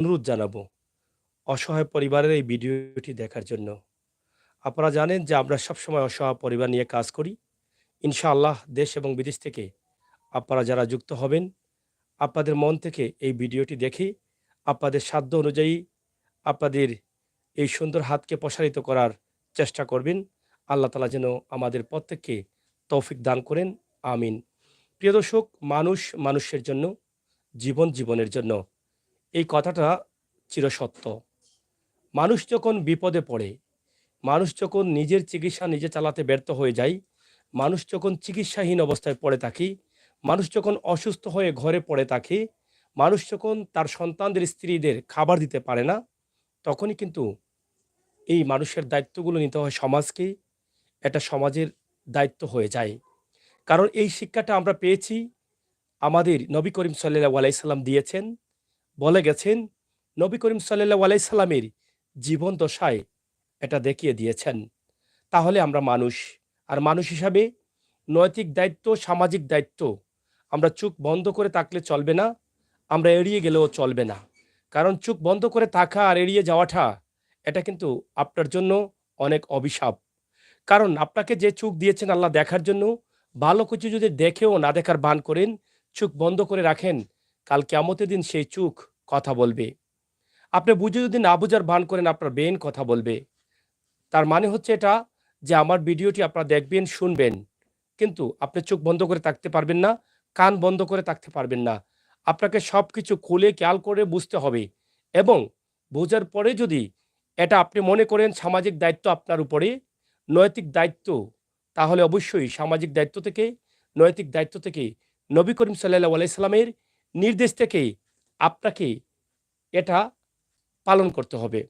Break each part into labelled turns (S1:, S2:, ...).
S1: অনুরোধ জানাবো অসহায় পরিবারের এই ভিডিওটি দেখার জন্য। আপনারা জানেন যে আমরা সবসময় অসহায় পরিবার নিয়ে কাজ করি। ইনশাআল্লাহ দেশ এবং বিদেশ থেকে আপনারা যারা যুক্ত হবেন, আপনাদের মন থেকে এই ভিডিওটি দেখে আপনাদের সাধ্য অনুযায়ী আপনাদের এই সুন্দর হাতকে প্রসারিত করার চেষ্টা করবেন। আল্লাহ তাআলা যেন আমাদের প্রত্যেককে তৌফিক দান করেন। আমিন। প্রিয় দর্শক, মানুষ মানুষের জন্য, জীবন জীবনের জন্য। এই কথাটা চিরসত্য। মানুষ যখন বিপদে পড়ে, মানুষ যখন নিজের চিকিৎসা নিজে চালাতে ব্যর্থ হয়ে যায়, মানুষ যখন চিকিৎসাহীন অবস্থায় পড়ে থাকে, মানুষ যখন অসুস্থ হয়ে ঘরে পড়ে থাকে, মানুষ যখন তার সন্তানদের স্ত্রীদের খাবার দিতে পারে না, তখনই কিন্তু এই মানুষের দায়িত্বগুলো নিতে হয় সমাজকে। এটা সমাজের দায়িত্ব হয়ে যায়। কারণ এই শিক্ষাটা আমরা পেয়েছি, আমাদের নবী করিম সাল্লাল্লাহু আলাইহি সাল্লাম দিয়েছেন। বলে গেছেন, নবী করিম সাল্লাল্লাহু আলাইহি সাল্লামের জীবন দশায় এটা দেখিয়ে দিয়েছেন। তাহলে আমরা মানুষ, আর মানুষ হিসাবে নৈতিক দায়িত্ব, সামাজিক দায়িত্ব আমরা চোখ বন্ধ করে থাকলে চলবে না, আমরা এড়িয়ে গেলেও চলবে না। কারণ চোখ বন্ধ করে থাকা আর এড়িয়ে যাওয়াটা এটা কিন্তু আপনার জন্য অনেক অভিশাপ। কারণ আপনাকে যে চোখ দিয়েছেন আল্লাহ দেখার জন্য, ভালো কিছু যদি দেখেও না দেখার ভান করেন, চোখ বন্ধ করে রাখেন, কাল কিয়ামতের দিন সেই চোখ কথা বলবে। আপনি বুঝে যদি না বুঝার ভান করেন, আপনার ব্রেন কথা বলবে। তার মানে হচ্ছে এটা যে আমার ভিডিওটি আপনারা দেখবেন, শুনবেন। কিন্তু আপনি চোখ বন্ধ করে থাকতে পারবেন না, কান বন্ধ করে থাকতে পারবেন না। আপনাকে সবকিছু খুলে খেয়াল করে বুঝতে হবে, এবং বোঝার পরে যদি এটা আপনি মনে করেন সামাজিক দায়িত্ব আপনার উপরে, নৈতিক দায়িত্ব, তাহলে অবশ্যই সামাজিক দায়িত্ব থেকে, নৈতিক দায়িত্ব থেকে, নবী করিম সাল্লাল্লাহু আলাইহি সাল্লামের নির্দেশ থেকে আপনাকে এটা পালন করতে হবে।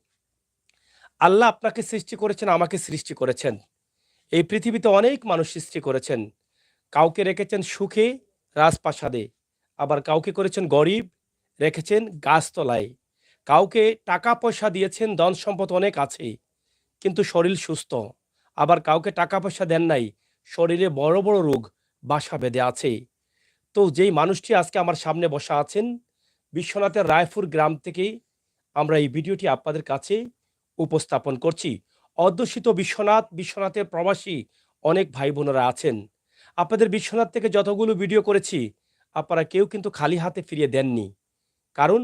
S1: আল্লাহ আপনাকে সৃষ্টি করেছেন, আমাকে সৃষ্টি করেছেন। এই পৃথিবীতে অনেক মানুষ সৃষ্টি করেছেন। কাউকে রেখেছেন সুখে, রাজপ্রাসাদে। আবার কাউকে করেছেন গরিব, রেখেছেন গাছতলায়। কাউকে টাকা পয়সা দিয়েছেন, ধন সম্পদ অনেক আছে, কিন্তু শরীর সুস্থ। আবার কাউকে টাকা পয়সা দেন নাই, শরীরে বড় বড় রোগ বাসা বেঁধে আছে। তো যেই মানুষটি আজকে আমার সামনে বসা আছেন, বিশ্বনাথের রায়পুর গ্রাম থেকে আমরা এই ভিডিওটি আপনাদের কাছে উপস্থাপন করছি। অধ্যুষিত বিশ্বনাথ, বিশ্বনাথের প্রবাসী অনেক ভাই বোনেরা আছেন। আপনাদের বিশ্বনাথ থেকে যতগুলো ভিডিও করেছি, আপনারা কেউ কিন্তু খালি হাতে ফিরিয়ে দেননি। কারণ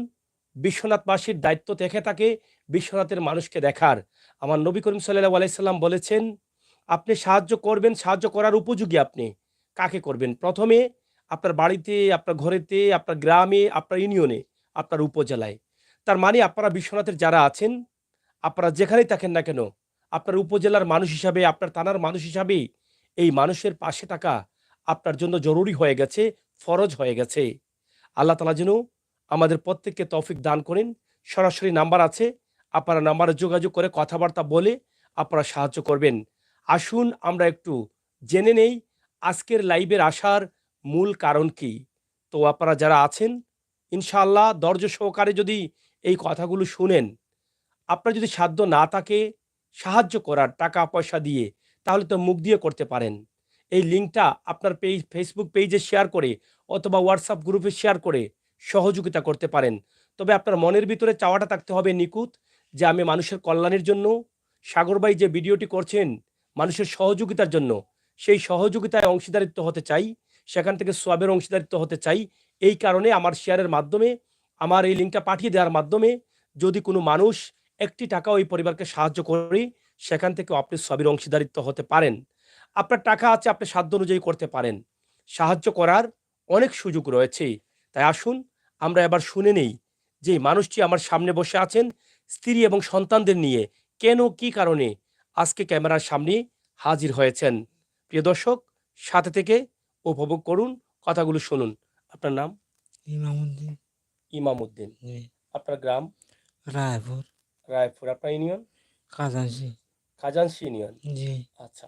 S1: বিশ্বনাথবাসীর দায়িত্ব থেকে থাকে বিশ্বনাথের মানুষকে দেখার। আমার নবী করিম সাল্লাল্লাহু আলাইহি সাল্লাম বলেছেন, আপনি সাহায্য করবেন, সাহায্য করার উপযোগী আপনি কাকে করবেন? প্রথমে আপনার বাড়িতে, আপনার ঘরেতে, আপনার গ্রামে, আপনার ইউনিয়নে, আপনার উপজেলায়। তার মানে আপনারা বিশ্বনাথের যারা আছেন, আপনারা যেখানেই থাকেন না কেন, আপনার উপজেলার মানুষ হিসাবে, আপনার থানার মানুষ হিসাবে এই মানুষের পাশে থাকা আপনার জন্য জরুরি হয়ে গেছে, ফরজ হয়ে গেছে। আল্লাহ তাআলা যেন আমাদের প্রত্যেককে তৌফিক দান করেন। সরাসরি নাম্বার আছে, আপনারা নাম্বারে যোগাযোগ করে কথাবার্তা বলে আপনারা সাহায্য করবেন। আসুন আমরা একটু জেনে নেই আজকের লাইভের আসার মূল কারণ কি। তো আপনারা যারা আছেন, ইনশাআল্লাহ ধৈর্য সহকারে যদি এই কথাগুলো শুনেন, আপনার যদি সাধ্য না থাকে সাহায্য করার টাকা পয়সা দিয়ে, তাহলে তো মুখ দিয়ে করতে পারেন। এই লিঙ্কটা আপনার ফেসবুক পেজে শেয়ার করে অথবা হোয়াটসঅ্যাপ গ্রুপে শেয়ার করে সহযোগিতা করতে পারেন। তবে আপনার মনের ভিতরে চাওয়াটা থাকতে হবে নিখুঁত, যে আমি মানুষের কল্যাণের জন্য, সাগর ভাই যে ভিডিওটি করছেন মানুষের সহযোগিতার জন্য, সেই সহযোগিতায় অংশীদারিত্ব হতে চাই, সেখান থেকে সোয়াবের অংশীদারিত্ব হতে চাই। এই কারণে আমার শেয়ারের মাধ্যমে, আমার এই লিঙ্কটা পাঠিয়ে দেওয়ার মাধ্যমে যদি কোনো মানুষ একটি টাকা ওই পরিবারকে সাহায্য করি, সেখান থেকেও আপনি সবের অংশীদারিত্ব হতে পারেন। আপনার টাকা আছে, আপনি সাধ্য অনুযায়ী করতে পারেন। সাহায্য করার অনেক সুযোগ রয়েছে। তাই আসুন আমরা এবার শুনে নেই যে এই মানুষটি আমার সামনে বসে আছেন স্ত্রী এবং সন্তানদের নিয়ে, কেন কি কারণে আজকে ক্যামেরার সামনে হাজির হয়েছেন। প্রিয় দর্শক, সাথে থেকে উপভোগ করুন, কথাগুলো শুনুন। আপনার নাম?
S2: ইমামউদ্দিন।
S1: ইমাম উদ্দিন।
S2: জি।
S1: আপনার গ্রাম?
S2: রায়পুর।
S1: রায়পুর। আপনার ইউনিয়ন?
S2: কাজানসি।
S1: খাজানশি ইউনিয়ন।
S2: জি।
S1: আচ্ছা।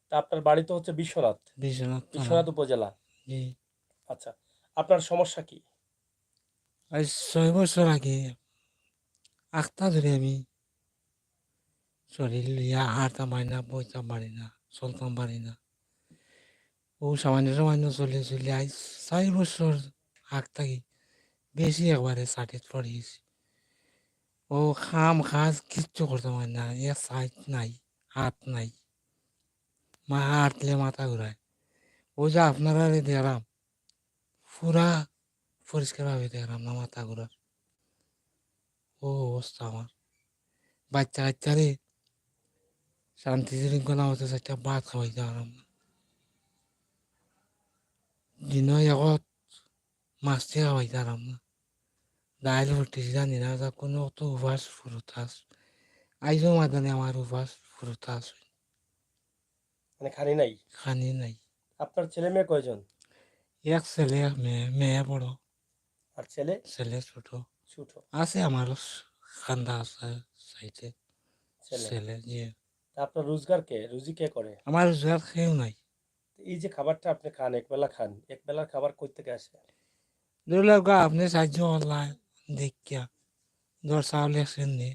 S1: তা আপনার বাড়ি তো হচ্ছে বিশ্বনাথ,
S2: বিশ্বনাথ থানা।
S1: বিশ্বনাথ উপজেলা।
S2: জি।
S1: আচ্ছা। আপনার সমস্যা কি?
S2: আজ 6 বছর আগে আখতা ধরে আমি শরীর লইয়া হাঁটতাম পারি না, বইতাম পারি না, চলতাম পারি না। ও সামান্য সামান্য চলে চলে আজ 6 বছর আগ থাকি বেশি একবারে ষাটে পড়ে গেছি। ও খাম কাজ কিচ্ছু করতে পারে না, এ সাইড নাই, হাত নাই, মা হাঁটলে মাথা ঘুরায়। ওই যে আপনারা দেখলাম পুরা পরিষ্কারভাবে দেখলাম না, মাথা ঘুরার ও অবস্থা আমার। বাচ্চা কাচ্চারে শান্তি শৃঙ্খলা মতো একটা ভাত খাওয়াইতে পারলাম না। দিন এগত মাছটি খাওয়াইতে পারলাম না। ডাইল ফুটেছি জানি না, যা কোনো অত উপাস ফুরুতাস আইজো মাদানে আমার উপাস ফুরুতাস
S1: মানে খানি নাই।
S2: খানি নাই।
S1: আপনার ছেলে মেয়ে কয়জন?
S2: এক ছেলে এক মেয়ে, মেয়ে বড়,
S1: আর ছেলে?
S2: ছেলে ছোট।
S1: ছোট।
S2: আছে আমারও খান্দা আছে সাইডে
S1: ছেলে।
S2: ছেলে যে।
S1: তা আপনার রোজগার কে, রুজি কে করে?
S2: আমার রোজগার কেউ নাই।
S1: এই যে খাবারটা আপনি খান, একবেলা খান, একবেলার খাবার কই থেকে আসে?
S2: ধরলে আপনি সাহায্য করলাম দেখিয়া, ধর চাউল একশো নে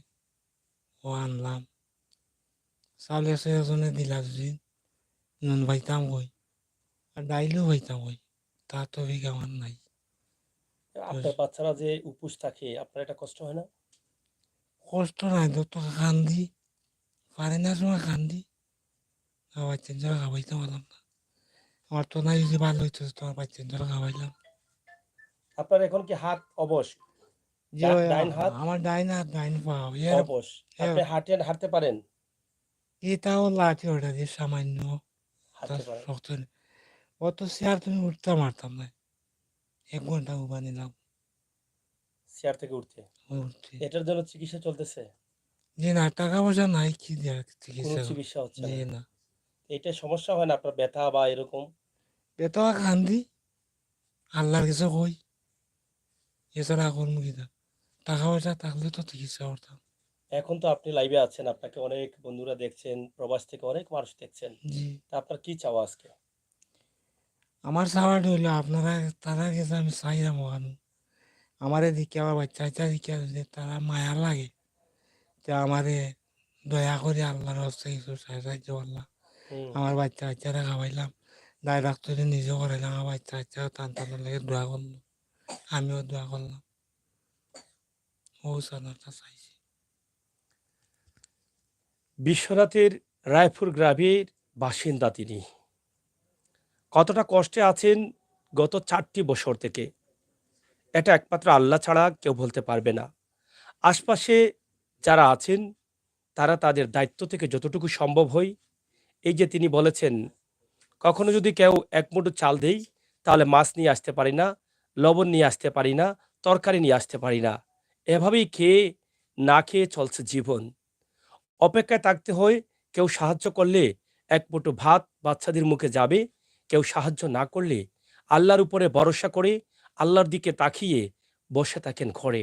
S2: ও আনলাম, চাউল একশো এজনে দিলা যদি নুন পাইতাম কই, আর ডাইলও পাইতাম কই, তা তো বিঘা আমার নাই। তো
S1: আপনার বাচ্চারা যে উপোস থাকে, আপনার এটা কষ্ট হয় না?
S2: কষ্ট নাই তো, তো কান্দি পারে না সময় কান্দি, বাচ্চার জন্য খাওয়াইতে পারলাম না। আমার তো নাই যদি ভালো হইতো, তোমার বাচ্চার জন্য খাওয়াইলাম।
S1: আপনার এখন কি হাত অবশ?
S2: যে ওই
S1: ডাইন হাত
S2: আমার ডাইন হাত ডাইন পাও এর
S1: অবশ।
S2: এর
S1: আপনি হাঁটতে পারেন?
S2: এটাও লাঠি ওটা দিয়ে সামান্য তা
S1: হাঁটতে পারেন।
S2: শক্ত নেই। অত চেয়ার তুমি উঠতে পারতাম না, 1 ঘন্টা উবা নিলাম
S1: চেয়ার থেকে উঠতে?
S2: উঠতে।
S1: এটার জন্য চিকিৎসা চলতেছে?
S2: যে না, টাকা পয়সা নাই কি দেওয়ার
S1: কোনো
S2: চিকিৎসা করবো।
S1: চিকিৎসা হচ্ছে
S2: যে
S1: না?
S2: না,
S1: এটা সমস্যা হয় না আপনার, ব্যথা বা এরকম?
S2: বেতয়া কান্দি আল্লাহর কাছে কই, এছাড়া করবো কিনা। টাকা পয়সা থাকলে তো চিকিৎসা করতাম।
S1: এখন তো আপনি লাইভে আছেন, আপনাকে অনেক বন্ধুরা দেখছেন, প্রবাস থেকে অনেক মানুষ দেখছেন।
S2: জি,
S1: তা আপনার কি চাওয়া আজকে?
S2: আমার চাওয়াটা হইলো আপনারা, তারা কাছে আমি চাইলাম ওখানে আমার এদিকে আমার বাচ্চা কাচ্চা দিকে যদি তারা মায়া লাগে, তো আমারে দয়া করে আল্লাহর হস্তে কিছু সাহায্য করলাম।
S1: হুম।
S2: আমার বাচ্চা কাচ্চারা খাওয়াইলাম, দায় ডাক্তারে নিজেও করাইলাম, আমার বাচ্চা কাচ্চা টান টান লেগে দোয়া করলো, আমিও দোয়া করলাম। ও সালাটা চাইছি।
S1: বিশ্বনাথের রায়পুর গ্রামের বাসিন্দা তিনি। কতটা কষ্টে আছেন গত 4টি বছর থেকে, এটা একমাত্র আল্লাহ ছাড়া কেউ বলতে পারবে না। আশপাশে যারা আছেন তারা তাদের দায়িত্ব থেকে যতটুকু সম্ভব হয়, এই যে তিনি বলেছেন, কখনো যদি কেউ এক মুঠো চাল দেই তাহলে মাছ নিয়ে আসতে পারি না, লবণ নিয়ে আসতে পারি না, তরকারি নিয়ে আসতে পারি না। এভাবেই খেয়ে না খেয়ে চলছে জীবন। অপেক্ষায় থাকতে হয়, কেউ সাহায্য করলে এক মুঠো ভাত বাচ্চাদের মুখে যাবে, কেউ সাহায্য না করলে আল্লাহর উপরে ভরসা করে আল্লাহর দিকে তাকিয়ে বসে থাকেন ঘরে।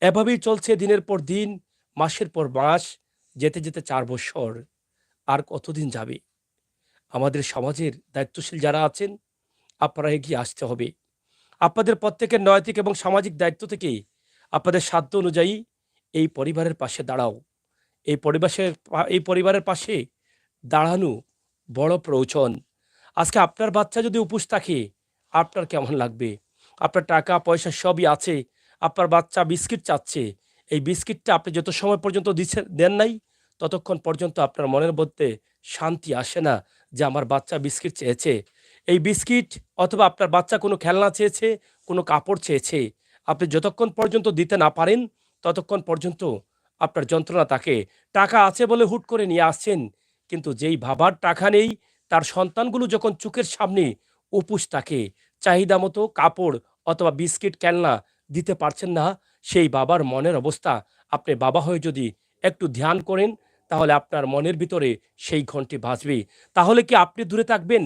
S1: এভাবেই চলছে দিনের পর দিন, মাসের পর মাস, যেতে যেতে 4 বছর। আর কতদিন যাবে? আমাদের সমাজের দায়িত্বশীল যারা আছেন, আপনারা এগিয়ে আসতে হবে। আপনাদের প্রত্যেকের নৈতিক এবং সামাজিক দায়িত্ব থেকে আপনাদের সাধ্য অনুযায়ী এই পরিবারের পাশে দাঁড়াও। এই পরিবারের পাশে দাঁড়ানো বড় প্রয়োজন। আজকে আপনার বাচ্চা যদি উপোস থাকে, আপনার কেমন লাগবে? আপনার টাকা পয়সা সবই আছে, আপনার বাচ্চা বিস্কিট চাচ্ছে। এই বিস্কিটটা আপনি যত সময় পর্যন্ত দেন নাই, ততক্ষণ পর্যন্ত আপনার মনের মধ্যে শান্তি আসে না যে আমার বাচ্চা বিস্কিট চেয়েছে। এই বিস্কিট অথবা আপনার বাচ্চা কোনো খেলনা চেয়েছে, কোনো কাপড় চেয়েছে, আপনি যতক্ষণ পর্যন্ত দিতে না পারেন, ততক্ষণ পর্যন্ত আপনার যন্ত্রণা থাকে। টাকা আছে বলে হুট করে নিয়ে আসছেন, কিন্তু যেই বাবার টাকা নেই, তার সন্তানগুলো যখন চোখের সামনে উপোস থাকে, চাহিদা মতো কাপড় অথবা বিস্কিট খেলনা দিতে পারছেন না, সেই বাবার মনের অবস্থা আপনি বাবা হয়ে যদি একটু ধ্যান করেন, তাহলে আপনার মনের ভিতরে সেই ঘন্টি বাজবে। তাহলে কি আপনি দূরে থাকবেন?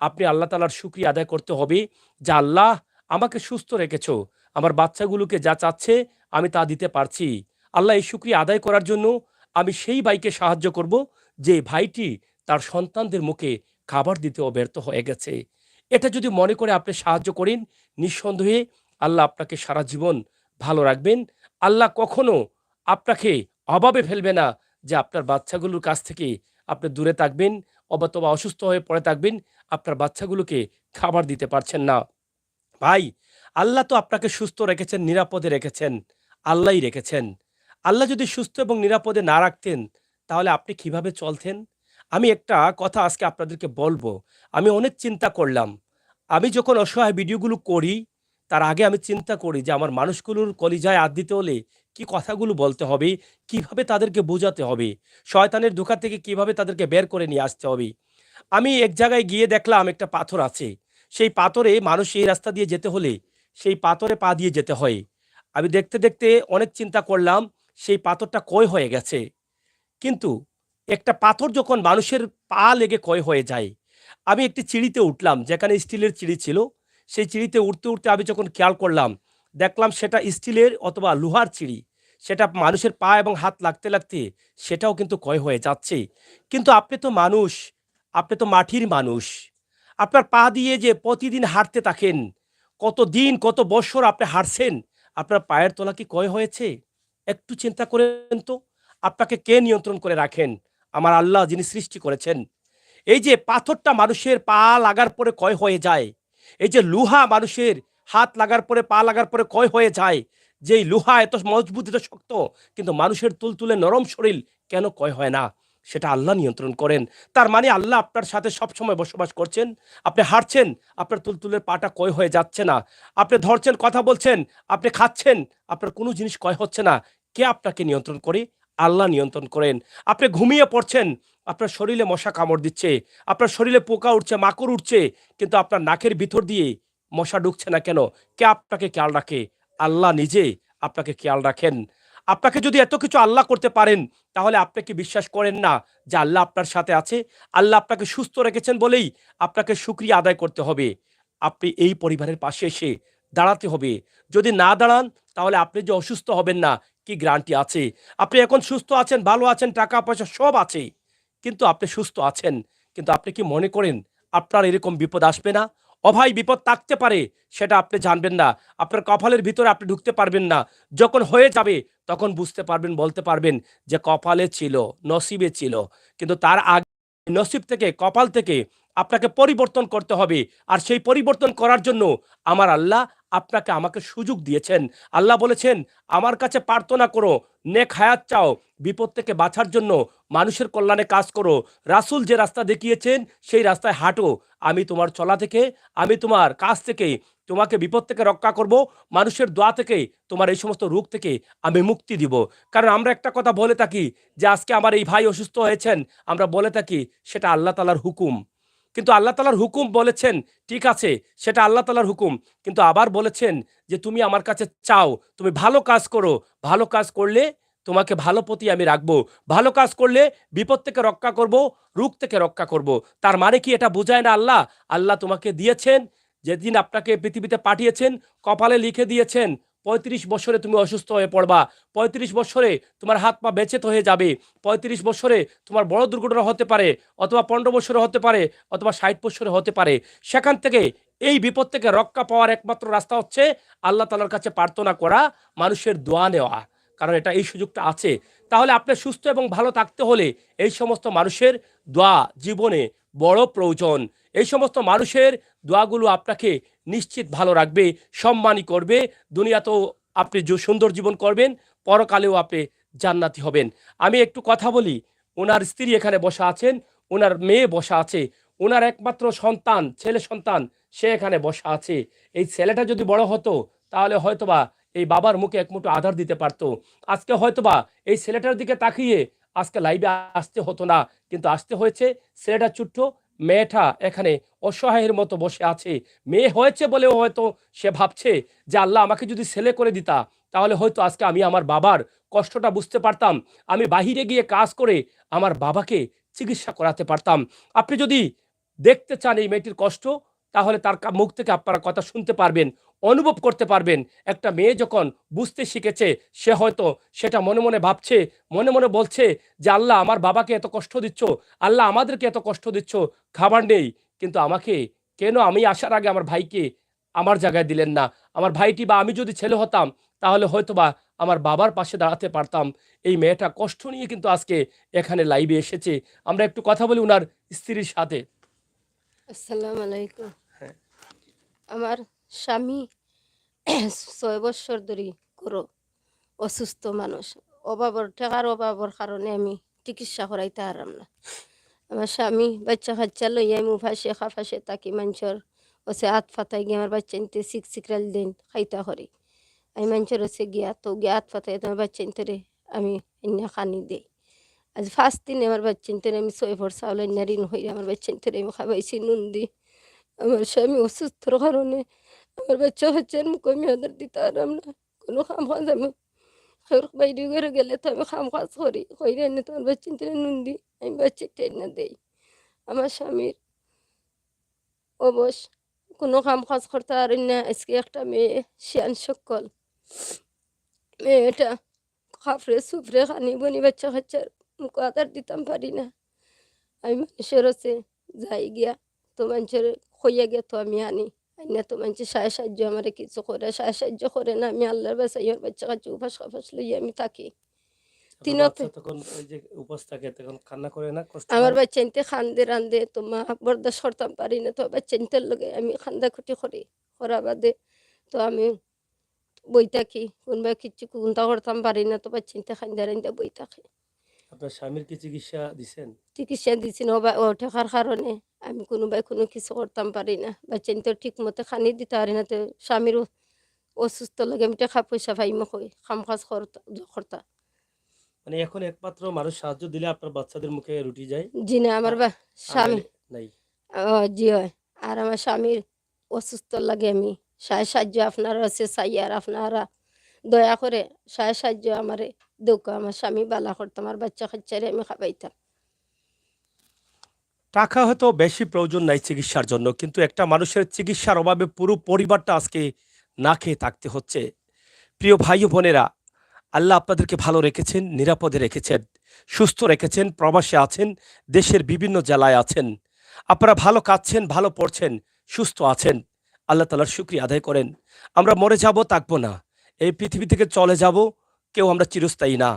S1: আপনি আল্লাহ তাআলার শুকরিয়া আদায় করতে হবে যে, আল্লাহ আমাকে সুস্থ রেখেছো, আমার বাচ্চাগুলোকে যা চাচ্ছে আমি তা দিতে পারছি। আল্লাহ এই শুকরিয়া আদায় করার জন্য আমি সেই ভাইকে সাহায্য করব যে ভাইটি তার সন্তানদের মুখে খাবার দিতেও ব্যর্থ হয়ে গেছে। এটা যদি মনে করে আপনি সাহায্য করেন, নিঃসন্দেহে আল্লাহ আপনাকে সারা জীবন ভালো রাখবেন। আল্লাহ কখনো আপনাকে অভাবে ফেলবে না যে আপনার বাচ্চাগুলোর কাছ থেকে আপনি দূরে থাকবেন অথবা অসুস্থ হয়ে পড়ে থাকবেন, আপনার বাচ্চাগুলোকে খাবার দিতে পারছেন না। ভাই, আল্লাহ তো আপনাকে সুস্থ রেখেছেন, নিরাপদে রেখেছেন। আল্লাহই রেখেছেন। আল্লাহ যদি সুস্থ এবং নিরাপদে না রাখতেন, তাহলে আপনি কিভাবে চলতেন? আমি একটা কথা আজকে আপনাদেরকে বলবো। আমি অনেক চিন্তা করলাম। আমি যখন অসহায় ভিডিওগুলো করি, তার আগে আমি চিন্তা করি যে আমার মানুষগুলোর কলিজায় হাত দিতে হলে কি কথাগুলো বলতে হবে, কিভাবে তাদেরকে বোঝাতে হবে, শয়তানের ধোঁকা থেকে কিভাবে তাদেরকে বের করে নিয়ে আসতে হবে। আমি এক জায়গায় গিয়ে দেখলাম একটা পাথর আছে। সেই পাথরে মানুষ এই রাস্তা দিয়ে যেতে হলে সেই পাথরে পা দিয়ে যেতে হয়। আমি দেখতে, দেখতে অনেক চিন্তা করলাম সেই পাথরটা ক্ষয় হয়ে গেছে। কিন্তু একটা পাথর যখন মানুষের পা লেগে ক্ষয় হয়ে যায়, আমি একটি সিঁড়িতে উঠলাম যেখানে স্টিলের সিঁড়ি ছিল। সেই সিঁড়িতে উঠতে, উঠতে আমি যখন খেয়াল করলাম, দেখলাম সেটা স্টিলের অথবা লোহার সিঁড়ি। সেটা মানুষের পা এবং হাত লাগতে, লাগতে সেটাও কিন্তু ক্ষয় হয়ে যাচ্ছে। কিন্তু আপনি তো মানুষ, আপনি তো মাটির মানুষ। আপনার পা দিয়ে যে প্রতিদিন হাঁটতে থাকেন, কতদিন, কত বৎসর আপনি হাঁটছেন, আপনার পায়ের তলা কি ক্ষয় হয়েছে? একটু চিন্তা করেন তো। আপনাকে কে নিয়ন্ত্রণ করে রাখেন? আমার আল্লাহ, যিনি সৃষ্টি করেছেন। এই যে পাথরটা মানুষের পা লাগার পরে ক্ষয় হয়ে যায়, এই যে লোহা মানুষের হাত লাগার পরে পা লাগার পরে ক্ষয় হয়ে যায়, যেই লোহা এত মজবুত এত শক্ত, কিন্তু মানুষের তুলতুলে নরম শরীর কেন ক্ষয় হয় না? সেটা আল্লাহ নিয়ন্ত্রণ করেন। তার মানে আল্লাহ আপনার সাথে সবসময় বসবাস করছেন। আপনি হাঁটছেন, আপনার তুলতুলের পাটা ক্ষয় হয়ে যাচ্ছে না। আপনি ধরছেন, কথা বলছেন, আপনি খাচ্ছেন, আপনার কোনো জিনিস ক্ষয় হচ্ছে না। কে আপনাকে নিয়ন্ত্রণ করে? আল্লাহ নিয়ন্ত্রণ করেন। আপনি ঘুমিয়ে পড়ছেন, আপনার শরীরে মশা কামড় দিচ্ছে, আপনার শরীরে পোকা উঠছে, মাকড় উঠছে, কিন্তু আপনার নাকের ভিতর দিয়ে মশা ঢুকছে না কেন? কে আপনাকে খেয়াল রাখে? আল্লাহ নিজে আপনাকে খেয়াল রাখেন। আপনাকে যদি এত কিছু আল্লাহ করতে পারেন, তাহলে আপনি কি বিশ্বাস করেন না যে আল্লাহ আপনার সাথে আছে? আল্লাহ আপনাকে সুস্থ রেখেছেন বলেই আপনাকে শুকরিয়া আদায় করতে হবে। আপনি এই পরিবারের পাশে এসে দাঁড়াতে হবে। যদি না দাঁড়ান, তাহলে আপনি যে অসুস্থ হবেন না, কি গ্যারান্টি আছে? আপনি এখন সুস্থ আছেন, ভালো আছেন, টাকা পয়সা সব আছে। কিন্তু আপনি সুস্থ আছেন। কিন্তু আপনি কি মনে করেন আপনার এরকম বিপদ আসবে না? অভাই বিপদ থাকতে পারে, সেটা আপনি জানবেন না। আপনার কপালের ভিতরে আপনি ঢুকতে পারবেন না। যখন হয়ে যাবে তখন বুঝতে পারবেন, বলতে পারবেন যে কপালে ছিল, নসিবে ছিল। কিন্তু তার আগে নসিব থেকে, কপাল থেকে আপনাকে পরিবর্তন করতে হবে। আর সেই পরিবর্তন করার জন্য আমার আল্লাহ আপনাকে আমাকে সুযোগ দিয়েছেন। আল্লাহ বলেছেন, আমার কাছে প্রার্থনা করো, নেক হায়াত চাও, বিপদ থেকে বাঁচার জন্য মানুষের কল্যাণে কাজ করো। রাসূল যে রাস্তা দেখিয়েছেন সেই রাস্তায় হাঁটো। আমি তোমার চলা থেকে, আমি তোমার কাজ থেকে তোমাকে বিপদ থেকে রক্ষা করব। মানুষের দোয়া থেকে, তোমার এই সমস্ত রোগ থেকে আমি মুক্তি দিব। কারণ আমরা একটা কথা বলে থাকি যে আজকে আমার এই ভাই অসুস্থ হয়েছেন, আমরা বলে থাকি সেটা আল্লাহ তাআলার হুকুম। কিন্তু আল্লাহ তাআলার হুকুম বলেছেন, ঠিক আছে, সেটা আল্লাহ তাআলার হুকুম। কিন্তু আবার বলেছেন যে তুমি আমার কাছে চাও, তুমি ভালো কাজ করো। ভালো কাজ করলে তোমাকে ভালো পথে আমি রাখবো। ভালো কাজ করলে বিপদ থেকে রক্ষা করব, রোগ থেকে রক্ষা করব। তার মানে কি এটা বোঝায় না আল্লাহ? আল্লাহ তোমাকে দিয়েছেন, যেদিন আপনাকে পৃথিবীতে পাঠিয়েছেন, কপালে লিখে দিয়েছেন ৩৫ বছরে তুমি অসুস্থ হয়ে পড়বা। ৩৫ বছরে তোমার হাত পা বেঁচেত হয়ে যাবে। ৩৫ বছরে তোমার বড় দুর্ঘটনা হতে পারে, অথবা ১৫ বছরে হতে পারে, অথবা ৬০ বছরে হতে পারে। সেখান থেকে এই বিপদ থেকে রক্ষা পাওয়ার একমাত্র রাস্তা হচ্ছে আল্লাহ তাআলার কাছে প্রার্থনা করা, মানুষের দোয়া নেওয়া। কারণ এটা এই সুযোগটা আছে। তাহলে আপনি সুস্থ এবং ভালো থাকতে হলে এই সমস্ত মানুষের দোয়া জীবনে বড় প্রয়োজন। এই সমস্ত মানুষের দোয়াগুলো আপনাকে নিশ্চিত ভালো রাখবে, সম্মানী করবে। দুনিয়াতেও আপনি সুন্দর জীবন করবেন, পরকালেও আপনি জান্নাতি হবেন। আমি একটু কথা বলি। উনার স্ত্রী এখানে বসা আছেন, উনার মেয়ে বসা আছে, উনার একমাত্র সন্তান, ছেলে সন্তান, সে এখানে বসা আছে। এই ছেলেটা যদি বড় হতো, তাহলে হয়তোবা এই বাবার মুখে এক মুঠো আধার দিতে পারতো। আজকে হয়তোবা এই ছেলেটার দিকে তাকিয়ে আজকে লাইভে আসতে হতো না। কিন্তু আসতে হয়েছে। ছেলেটা ছোট্ট, মেয়েটা এখানে অসহায়ের মতো বসে আছে। মেয়ে হয়েছে বলেও হয়তো সে ভাবছে যে আল্লাহ আমাকে যদি ছেলে করে দিতা, তাহলে হয়তো আজকে আমি আমার বাবার কষ্টটা বুঝতে পারতাম। আমি বাহিরে গিয়ে কাজ করে আমার বাবাকে চিকিৎসা করাতে পারতাম। আপনি যদি দেখতে চান এই মেয়েটির কষ্ট, তাহলে তার মুখ থেকে আপনারা কথা শুনতে পারবেন, অনুভব করতে পারবেন। একটা মেয়ে যখন বুঝতে শিখেছে, সে হয়তো সেটা মনে মনে ভাবছে, মনে মনে বলছে যে আল্লাহ আমার বাবাকে এত কষ্ট দিচ্ছ, আল্লাহ আমাদেরকে এত কষ্ট দিচ্ছ, খাবার নেই, কিন্তু আমাকে কেন, আমি আসার আগে আমার ভাইকে আমার জায়গায় দিলেন না? আমার ভাইটি বা আমি যদি ছেলে হতাম, তাহলে হয়তোবা আমার বাবার পাশে দাঁড়াতে পারতাম। এই মেয়েটা কষ্ট নিয়ে কিন্তু আজকে এখানে লাইভে এসেছে। আমরা একটু কথা বলি উনার স্ত্রীর সাথে।
S3: আসসালামু আলাইকুম।
S1: হ্যাঁ।
S3: আমার স্বামী ৬ বৎসর ধরে করো অসুস্থ মানুষ, টাকার অভাবের কারণে আমি চিকিৎসা করাইতে পারলাম না। আমার স্বামী বাচ্চা কাচ্চা লইয়া আমি উপাসে খাফাসে থাকি মানুষের ওসে হাত ফাতাই গিয়ে আমার বাচ্চা নিতে সিকরাল দিন খাইতা করি। আমি মানুষের ওসে গিয়া তো গিয়া হাত ফাতাই তোমার বাচ্চা নিতে আমি এনে খানি দিই। আজ ফার্স্ট দিন আমার বাচ্চা নিতে আমি 6 ভর চাউল এনে ঋণ হইয়া আমার বাচ্চা নিতে আমি খাওয়াইছি নুন দি। আমার স্বামী অসুস্থর কারণে আমার বাচ্চা কাচ্চার মুখে আমি ওদের দিতে পারলাম না। কোনো কাম কাজ আমি বাইরে ঘরে গেলে তো আমি কাম কাজ করি কইরে এনে তোমার বাচ্চা নিতে নুন দি আমি বাচ্চাটা এনে দেই। আমার স্বামীর অবশ কোনো কাম কাজ করতে পারি না। আজকে একটা মেয়ে শিয়ান সকল মেয়েটা খাফরে সুফরে খানি বনি বাচ্চা কাচ্চার মুখে আদার দিতাম পারি না। আমি মানুষের হচ্ছে যাই গিয়া তো মানুষের হইয়া গিয়া তো আমি আনি আইনা তো মানুষের সাহায্য আমার কিছু করে সাহায্য করে না। আমি আল্লাহর বাসাই ওর বাচ্চা কাচ্চা উপাস খাফাস লইয়া আমি থাকি।
S1: আপনার
S3: তিনতে
S1: বাচ্চা তখন ওই যে উপোস থাকে তখন কান্না করে না, কষ্ট
S3: আমার
S1: হয়?
S3: বাচ্চা নিতে খান্দে রান্দে তো মা বরদাস্ত করতাম পারি না। তো বাচ্চা নিতে লগে আমি খান্দা খুঁটি করি করা বাদে তো আমি বই থাকি কোনবা কিছু কোনটা করতাম পারি না। তো বাচ্চা নিতে খান্দা রান্দা বই থাকি।
S1: আপনার স্বামীর কি চিকিৎসা দিছেন?
S3: চিকিৎসা দিছিল ও টাকার কারণে আমি কোনোবাই কোনো কিছু করতাম পারি না। বাচ্চা নিতে ঠিক মতো খানি দিতে পারি না। তো স্বামীর অসুস্থ লাগে আমি টাকা পয়সা পাইমো কই কাম কাজ করতা।
S1: মানে এখন একমাত্র মানুষ সাহায্য দিলে আপনার বাচ্চাদের মুখে রুটি যায়,
S3: জি না আমার
S1: আ- আর
S3: স্বামী
S1: নাইলে নাই।
S3: জি হয়। আর আমার স্বামীর অসুস্থ লাগে আমি সাহায্য আপনারা আছে চাই আর আপনারা দয়া করে সাহায্য আমারে দৌকা আমার স্বামী বালা করতাম আর বাচ্চা কাচ্চারে আমি খাবাইতাম।
S1: টাকা হয়তো বেশি প্রয়োজন নাই চিকিৎসার জন্য, কিন্তু একটা মানুষের চিকিৎসার অভাবে পুরো পরিবারটা আজকে না খেয়ে থাকতে হচ্ছে। প্রিয় ভাই ও বোনেরা, আল্লাহ আপনাদেরকে ভালো রেখেছেন, নিরাপদে রেখেছেন, সুস্থ রেখেছেন, প্রবাসে আছেন, দেশের বিভিন্ন জেলায় আছেন। আপনারা ভালো কাঁদছেন, ভালো পড়ছেন, সুস্থ আছেন। আল্লাহ তাআলার শুকরিয়া আদায় করেন। আমরা মরে যাব, থাকবো না। এই পৃথিবী থেকে চলে যাব, কেউ আমরা চিরস্থায়ী না।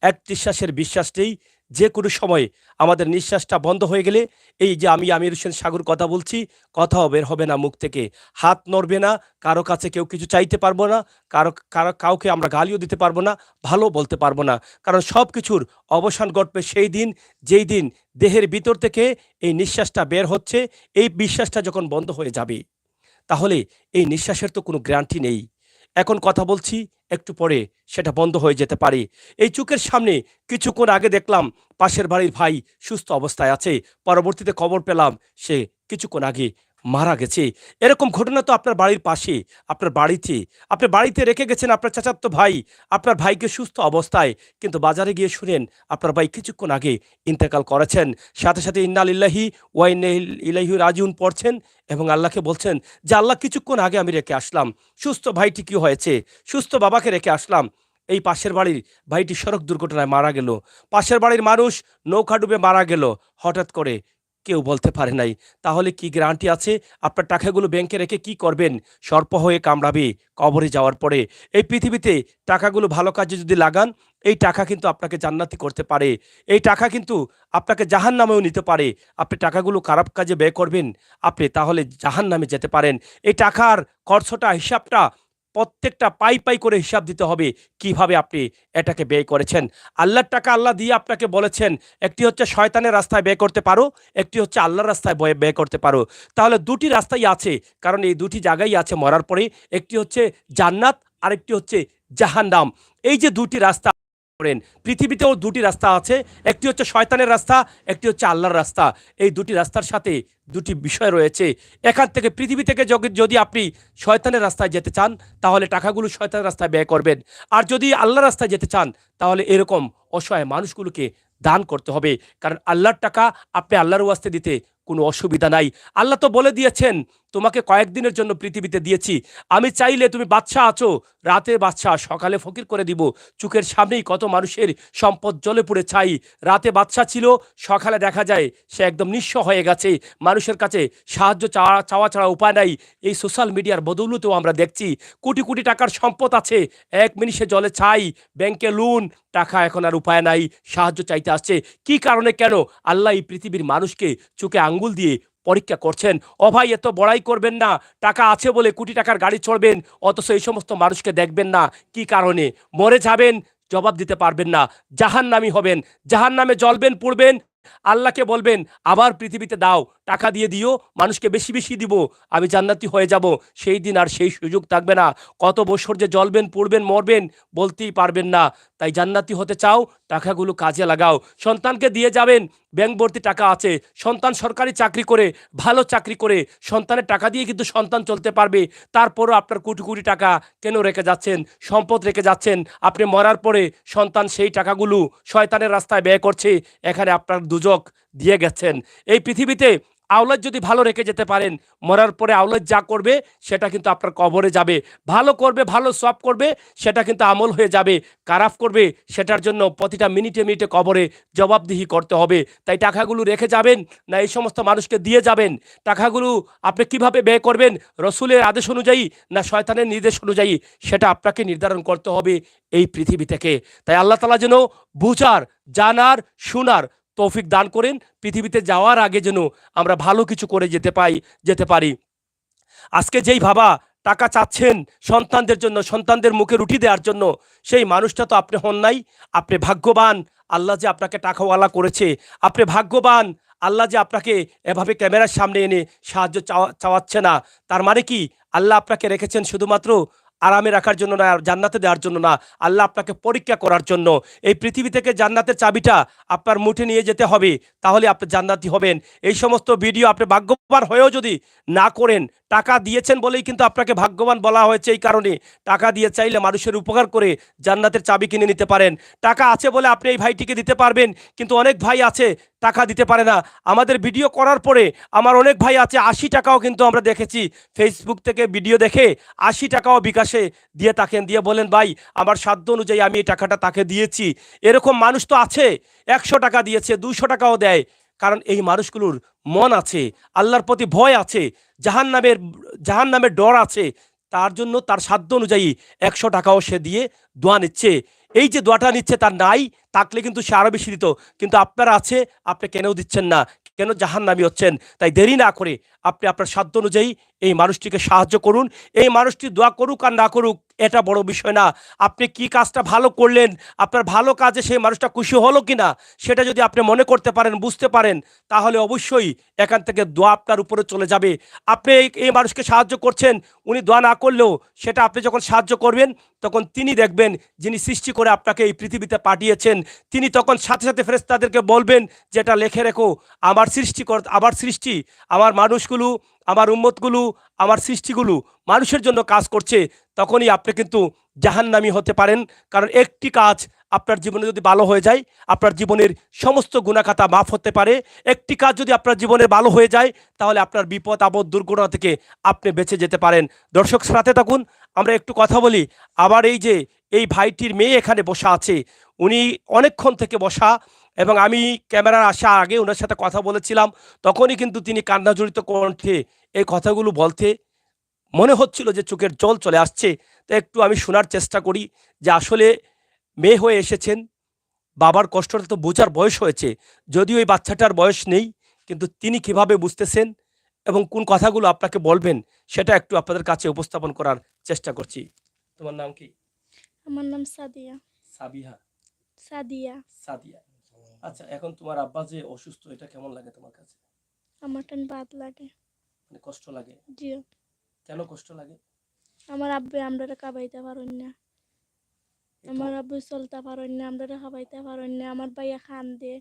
S1: এক নিঃশ্বাসের বিশ্বাস নেই। যে কোনো সময় আমাদের নিঃশ্বাসটা বন্ধ হয়ে গেলে এই যে আমি আমির হোসেন সাগর কথা বলছি, কথাও বের হবে না মুখ থেকে, হাত নড়বে না, কারো কাছে কেউ কিছু চাইতে পারবো না, কাউকে আমরা গালিও দিতে পারবো না, ভালো বলতে পারবো না। কারণ সব কিছুর অবসান ঘটবে সেই দিন, যেই দিন দেহের ভিতর থেকে এই নিঃশ্বাসটা বের হচ্ছে, এই বিশ্বাসটা যখন বন্ধ হয়ে যাবে, তাহলে এই নিঃশ্বাসের তো কোনো গ্যারান্টি নেই। এখন কথা বলছি, একটু পরে সেটা বন্ধ হয়ে যেতে পারে। এই চোখের সামনে কিছুক্ষণ আগে দেখলাম পাশের বাড়ির ভাই সুস্থ অবস্থায় আছে, পরবর্তীতে খবর পেলাম সে কিছুক্ষণ আগে মারা গেছে। এরকম ঘটনা তো আপনার বাড়ির পাশে, আপনার বাড়িতে, আপনি বাড়িতে রেখে গেছেন আপনার চাচাতো ভাই, আপনার ভাইকে সুস্থ অবস্থায়, কিন্তু বাজারে গিয়ে শুনেন আপনার ভাই কিছুক্ষণ আগে ইন্তেকাল করেছেন। সাথে সাথে ইন্না লিল্লাহি ওয়া ইন্না ইলাইহি রাজিউন পড়ছেন এবং আল্লাহকে বলছেন যে আল্লাহ কিছুক্ষণ আগে আমি রেখে আসলাম, সুস্থ ভাইটি কি হয়েছে, সুস্থ বাবাকে রেখে আসলাম। এই পাশের বাড়ির ভাইটি সড়ক দুর্ঘটনায় মারা গেল, পাশের বাড়ির মানুষ নৌকা ডুবে মারা গেল হঠাৎ করে, কেউ বলতে পারে নাই। তাহলে কি গ্যারান্টি আছে আপনার টাকাগুলো ব্যাংকে রেখে কি করবেন? সর্প হয়ে কামড়াবে কবরে যাওয়ার পরে। এই পৃথিবীতে টাকাগুলো ভালো কাজে যদি লাগান, এই টাকা কিন্তু আপনাকে জান্নাতি করতে পারে, এই টাকা কিন্তু আপনাকে জাহান্নামেও নিতে পারে। আপনি টাকাগুলো খারাপ কাজে ব্যয় করবেন, আপনি তাহলে জাহান্নামে যেতে পারেন। এই টাকার খরচটা, হিসাবটা প্রত্যেকটা পাই পাই করে হিসাব দিতে হবে, কিভাবে আপনি এটাকে ব্যয় করেছেন। আল্লাহর টাকা আল্লাহ দিয়ে আপনাকে বলেছেন, একটি হচ্ছে শয়তানের রাস্তায় ব্যয় করতে পারো, একটি হচ্ছে আল্লাহর রাস্তায় ব্যয় করতে পারো। তাহলে দুটি রাস্তাই আছে, কারণ এই দুটি জায়গায় আছে মরার পরে, একটি হচ্ছে জান্নাত, আরেকটি হচ্ছে জাহান্নাম। এই যে দুটি রাস্তা করেন, পৃথিবীতেও দুটি রাস্তা আছে, একটি হচ্ছে শয়তানের রাস্তা, একটি হচ্ছে আল্লাহর রাস্তা। এই দুটি রাস্তার সাথে দুটি বিষয় রয়েছে। এখান থেকে পৃথিবী থেকে যদি আপনি শয়তানের রাস্তায় যেতে চান, তাহলে টাকাগুলো শয়তানের রাস্তায় ব্যয় করবেন। আর যদি আল্লাহর রাস্তায় যেতে চান, তাহলে এরকম অসহায় মানুষগুলোকে দান করতে হবে। কারণ আল্লাহর টাকা আপনি আল্লাহর ওয়াস্তে দিতে কোনো অসুবিধা নাই। আল্লাহ তো বলে দিয়েছেন, তোমাকে কয়েকদিনের জন্য পৃথিবীতে দিয়েছি, আমি চাইলে তুমি বাদশা আছো, রাতে বাদশা, সকালে ফকির করে দিব। চোখের সামনেই কত মানুষের সম্পদ জলে পুড়ে ছাই। রাতে বাদশা ছিল, সকালে দেখা যায় সে একদম নিঃস্ব হয়ে গেছে, মানুষের কাছে সাহায্য চাওয়া ছাড়া উপায় নাই। এই সোশ্যাল মিডিয়ার বদৌলতেও আমরা দেখছি কোটি কোটি টাকার সম্পদ আছে, এক মিনিটে জলে ছাই, ব্যাংকে লোন, টাকা এখন আর উপায় নাই, সাহায্য চাইতে আসছে। কি কারণে, কেন? আল্লাহ এই পৃথিবীর মানুষকে চোখে আঙ্গুল দিয়ে পরীক্ষা করছেন। ও ভাই, এত বড়াই করবেন না, টাকা আছে বলে কোটি টাকার গাড়ি চড়বেন, অথচ এই সমস্ত মানুষকে দেখবেন না। কি কারণে? মরে যাবেন, জবাব দিতে পারবেন না, জাহান্নামী হবেন, জাহান্নামে জ্বলবেন, পুড়বেন। আল্লাহকে বলবেন আবার পৃথিবীতে দাও, টাকা দিয়ে দিও, মানুষকে বেশি বেশি দিব, আমি জান্নাতি হয়ে যাব। সেই দিন আর সেই সুযোগ থাকবে না। কত বছর যে জ্বলবেন, পুড়বেন, মরবেন বলতেই পারবেন না। তাই জান্নাতি হতে চাও, টাকাগুলো কাজে লাগাও। সন্তানকে দিয়ে যাবেন, ব্যাংক ভর্তি টাকা আছে, সন্তান সরকারি চাকরি করে, ভালো চাকরি করে, সন্তানের টাকা দিয়ে কিন্তু সন্তান চলতে পারবে। তারপরও আপনার কোটি কোটি টাকা কেন রেখে যাচ্ছেন, সম্পদ রেখে যাচ্ছেন? আপনি মরার পরে সন্তান সেই টাকাগুলো শয়তানের রাস্তায় ব্যয় করছে, এখানে আপনার দুজক দিয়ে গেছেন। এই পৃথিবীতে আওলাদ যদি ভালো রেখে যেতে পারেন, মরার পরে আওলাদ যা করবে সেটা কিন্তু আপনার কবরে যাবে। ভালো করবে, ভালো সওয়াব করবে, সেটা কিন্তু আমল হয়ে যাবে। খারাপ করবে, সেটার জন্য প্রতিটা মিনিটে মিনিটে কবরে জবাবদিহি করতে হবে। তাই টাকাগুলো রেখে যাবেন না এই সমস্ত মানুষকে দিয়ে যাবেন? টাকাগুলো আপনি কিভাবে ব্যয় করবেন, রসুলের আদেশ অনুযায়ী না শয়তানের নির্দেশ অনুযায়ী, সেটা আপনাকে নির্ধারণ করতে হবে এই পৃথিবী থেকে। তাই আল্লাহ তাআলা যেন বুঝার, জানার, শোনার তৌফিক দান করেন। পৃথিবীতে যাওয়ার আগে যেন আমরা ভালো কিছু করে যেতে পারি। আজকে যেই বাবা টাকা চাচ্ছেন সন্তানদের জন্য, সন্তানদের মুখে রুটি দেওয়ার জন্য, সেই মানুষটা তো আপনি হন নাই। আপনি ভাগ্যবান, আল্লাহ যে আপনাকে টাকাওয়ালা করেছে। আপনি ভাগ্যবান, আল্লাহ যে আপনাকে এভাবে ক্যামেরার সামনে এনে সাহায্য চাওয়াচ্ছে না। তার মানে কি, আল্লাহ আপনাকে রেখেছেন শুধুমাত্র আরামে রাখার জন্য না, জান্নাতে দেওয়ার জন্য না, আল্লাহ আপনাকে পরীক্ষা করার জন্য। এই পৃথিবী থেকে জান্নাতের চাবিটা আপনার মুঠে নিয়ে যেতে হবে, তাহলে আপনি জান্নাতি হবেন। এই সমস্ত ভিডিও আপনি ভাগ্যবান হয়েও যদি না করেন, টাকা দিয়েছেন বলেই কিন্তু আপনাকে ভাগ্যবান বলা হয়েছে। এই কারণে টাকা দিয়ে চাইলে মানুষের উপকার করে জান্নাতের চাবি কিনে নিতে পারেন। টাকা আছে বলে আপনি এই ভাইটিকে দিতে পারবেন, কিন্তু অনেক ভাই আছে টাকা দিতে পারে না। আমাদের ভিডিও করার পরে আমার অনেক ভাই আছে ৮০ টাকাও কিন্তু আমরা দেখেছি, ফেসবুক থেকে ভিডিও দেখে ৮০ টাকাও বিকাশে দিয়ে থাকেন, দিয়ে বলেন ভাই আমার সাধ্য অনুযায়ী আমি এই টাকাটা তাকে দিয়েছি। এরকম মানুষ তো আছে, ১০০ টাকা দিয়েছে, ২০০ টাকাও দেয়। কারণ এই মানুষগুলোর মন আছে, আল্লাহর প্রতি ভয় আছে, জাহান্নামের ডর আছে। তার জন্য তার সাধ্য অনুযায়ী ১০০ টাকাও সে দিয়ে দোয়া নিচ্ছে। এই যে দোয়াটা নিচ্ছে, তার নাই থাকলে কিন্তু সে আরো বেশি দিত, কিন্তু আপনার আছে, আপনি কেনও দিচ্ছেন না, কেন জাহান্নামী হচ্ছেন? তাই দেরি না করে আপনি আপনার সাধ্য অনুযায়ী এই মানুষটিকে সাহায্য করুন। এই মানুষটি দোয়া করুক আর না করুক এটা বড় বিষয় না। আপনি কি কাজটা ভালো করলেন, আপনার ভালো কাজে সেই মানুষটা খুশি হলো কিনা, সেটা যদি আপনি মনে করতে পারেন, বুঝতে পারেন, তাহলে অবশ্যই এখান থেকে দোয়া আপনার উপরে চলে যাবে। আপনি এই মানুষকে সাহায্য করছেন, উনি দোয়া না করলেও সেটা আপনি যখন সাহায্য করবেন, তখন তিনি দেখবেন যিনি সৃষ্টি করে আপনাকে এই পৃথিবীতে পাঠিয়েছেন, তিনি তখন সাথে সাথে ফেরেশতাদেরকে বলবেন যেটা লিখে রেখো, আমার সৃষ্টি, আমার মানুষগুলো, আমার উম্মতগুলো, আমার সৃষ্টিগুলো মানুষের জন্য কাজ করছে। তখনই আপনি কিন্তু জাহান্নামী হতে পারেন। কারণ একটি কাজ আপনার জীবনে যদি ভালো হয়ে যায়, আপনার জীবনের সমস্ত গুনাহখাতা মাফ হতে পারে। একটি কাজ যদি আপনার জীবনে ভালো হয়ে যায়, তাহলে আপনার বিপদ আপদ দুর্ঘটনা থেকে আপনি বেঁচে যেতে পারেন। দর্শক সাথে থাকুন, আমরা একটু কথা বলি। আবার এই যে এই ভাইটির মেয়ে এখানে বসা আছে, উনি অনেকক্ষণ থেকে বসা, এবং আমি ক্যামেরার আসার আগে ওনার সাথে কথা বলেছিলাম, তখনই কিন্তু তিনি কান্নাজড়িত কণ্ঠে এই কথাগুলো বলতে মনে হচ্ছিল যে চোখের জল চলে আসছে। তো একটু আমি শোনার চেষ্টা করি যে আসলে মেয়ে হয়ে এসেছেন, বাবার কষ্টটা তো বোঝার বয়স হয়েছে, যদিও এই বাচ্চাটার বয়স নেই, কিন্তু তিনি কিভাবে বুঝতেছেন এবং কোন কথাগুলো আপনাকে বলবেন সেটা একটু আপনাদের কাছে উপস্থাপন করার চেষ্টা করছি। তোমার নাম কি?
S4: আমার নাম সাদিয়া।
S1: সাবিহা?
S4: সাদিয়া।
S1: সাদিয়া। আচ্ছা, এখন তোমার আব্বা যে অসুস্থ, এটা কেমন লাগে তোমার কাছে?
S4: আমার টান বাদ লাগে।
S1: মানে কষ্ট লাগে?
S4: জি।
S1: কেন কষ্ট লাগে?
S4: আমার আব্বু আমরা খাবাইতে পারেন না।
S1: এই
S4: আমার আব্বু চলতে পারেন না, আমরা খাবাইতে পারেন না। আমার ভাইয়া খান দে,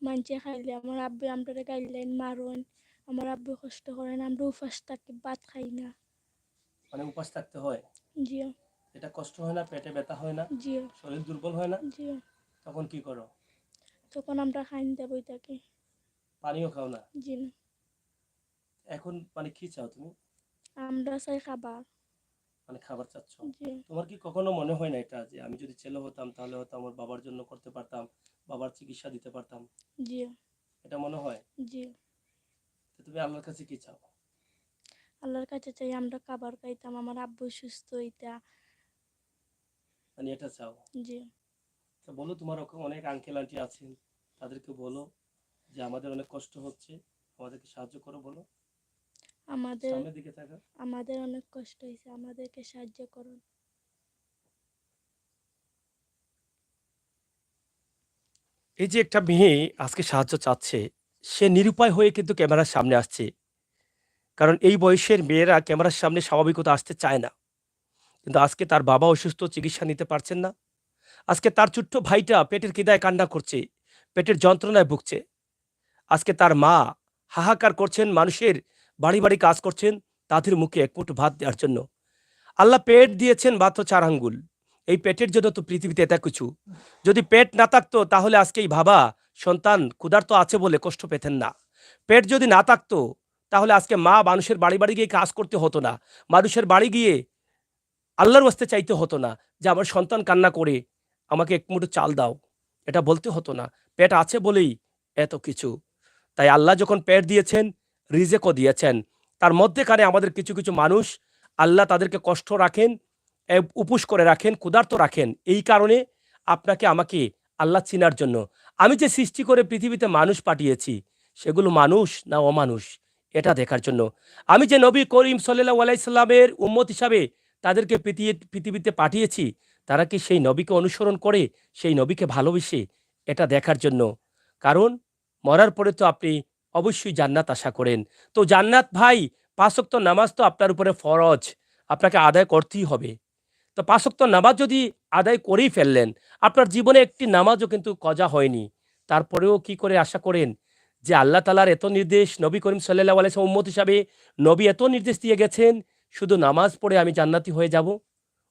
S4: মানছে খাইলে আমার আব্বু আমরা গাইলেন মারুন। আমার আব্বু কষ্ট করেন, আমরা উপাস থাকি, ভাত খাই না।
S1: মানে উপাস থাকতে হয়?
S4: জি।
S1: এটা কষ্ট হয় না? পেটে ব্যথা হয় না?
S4: জি।
S1: শরীর দুর্বল হয় না?
S4: জি।
S1: তখন কি করো?
S4: তখন আমরা খাইন দেবই থাকি।
S1: পানিও খাও না?
S4: জি না।
S1: এখন মানে কি চাও তুমি?
S4: আমরা চাই খাবার।
S1: মানে খাবার চাচ্ছ?
S4: জি।
S1: তোমার কি কখনো মনে হয় না এটা যে আমি যদি ছেলে হতাম তাহলে হয়তো আমার বাবার জন্য করতে পারতাম, বাবার চিকিৎসা দিতে পারতাম?
S4: জি।
S1: এটা মনে হয়?
S4: জি।
S1: তো তুমি আল্লাহর কাছে কি চাও?
S4: আল্লাহর কাছে চাই আমরা খাবার খাইতাম, আমার আব্বু সুস্থ হইতা।
S1: মানে এটা চাও?
S4: জি।
S1: তো বলো, তোমার অনেক আঙ্কেল আন্টি আছেন, তাদেরকে বলো যে আমাদের অনেক কষ্ট হচ্ছে, আমাদেরকে সাহায্য করো, বলো।
S4: আমাদের
S1: সামনের দিকে থাকা।
S4: আমাদের অনেক কষ্ট হয়েছে, আমাদেরকে সাহায্য করুন।
S1: এই যে একটা মেয়ে আজকে সাহায্য চাচ্ছে, সে নিরুপায় হয়ে কিন্তু ক্যামেরার সামনে আসছে। কারণ এই বয়সের মেয়েরা ক্যামেরার সামনে স্বাভাবিকতা আসতে চায় না। কিন্তু আজকে তার বাবা অসুস্থ, চিকিৎসা নিতে পারছেন না। আজকে তার ছোট্ট ভাইটা পেটের খিদায় কান্না করছে, পেটের যন্ত্রণায় ভুগছে। আজকে তার মা হাহাকার করছেন, মানুষের বাড়ি, বাড়ি কাজ করছেন তাদের মুখে এক মুঠো ভাত দেওয়ার জন্য। আল্লাহ পেট দিয়েছেন মাত্র ৪ আঙ্গুল। এই পেটের জন্য তো পৃথিবীতে এত কিছু। যদি পেট না থাকতো তাহলে আজকে এই বাবা সন্তান ক্ষুধার্ত আছে বলে কষ্ট পেতেন না। পেট যদি না থাকতো তাহলে আজকে মা মানুষের বাড়ি, বাড়ি গিয়ে কাজ করতে হতো না। মানুষের বাড়ি গিয়ে আল্লাহর ওয়াস্তে চাইতে হতো না যে আমার সন্তান কান্না করে আমাকে এক মুঠো চাল দাও। এটা বলতে হতো না। পেট আছে বলেই এত কিছু। তাই আল্লাহ যখন পেট দিয়েছেন, রিজেকও দিয়েছেন। তার মধ্যেখানে আমাদের কিছু, কিছু মানুষ আল্লাহ তাদেরকে কষ্ট রাখেন, উপোস করে রাখেন, ক্ষুধার্ত রাখেন। এই কারণে আপনাকে আমাকে আল্লাহ চিনার জন্য। আমি যে সৃষ্টি করে পৃথিবীতে মানুষ পাঠিয়েছি, সেগুলো মানুষ না অমানুষ এটা দেখার জন্য। আমি যে নবী করিম সাল্লাল্লাহু আলাইহি সাল্লামের উম্মত হিসাবে তাদেরকে পৃথিবীতে পাঠিয়েছি, তারা কি সেই নবীকে অনুসরণ করে, সেই নবীকে ভালোবেসে এটা দেখার জন্য। কারণ মরার পরে তো আপনি অবশ্যই জান্নাত আশা করেন। তো জান্নাত ভাই ৫ ওয়াক্ত নামাজ তো আপনার উপরে ফরজ। আপনাকে আদায় করতেই হবে। তো ৫ ওয়াক্ত নামাজ যদি আদায় করেই ফেললেন, আপনার জীবনে একটি নামাজও কিন্তু কজা হয়নি। তারপরেও কি করে আশা করেন যে আল্লাহ তাআলার এত নির্দেশ, নবী করিম সাল্লাল্লাহু আলাইহি ওয়াসাল্লাম উম্মত হিসাবে নবী এত নির্দেশ দিয়ে গেছেন, শুধু নামাজ পড়ে আমি জান্নাতি হয়ে যাব?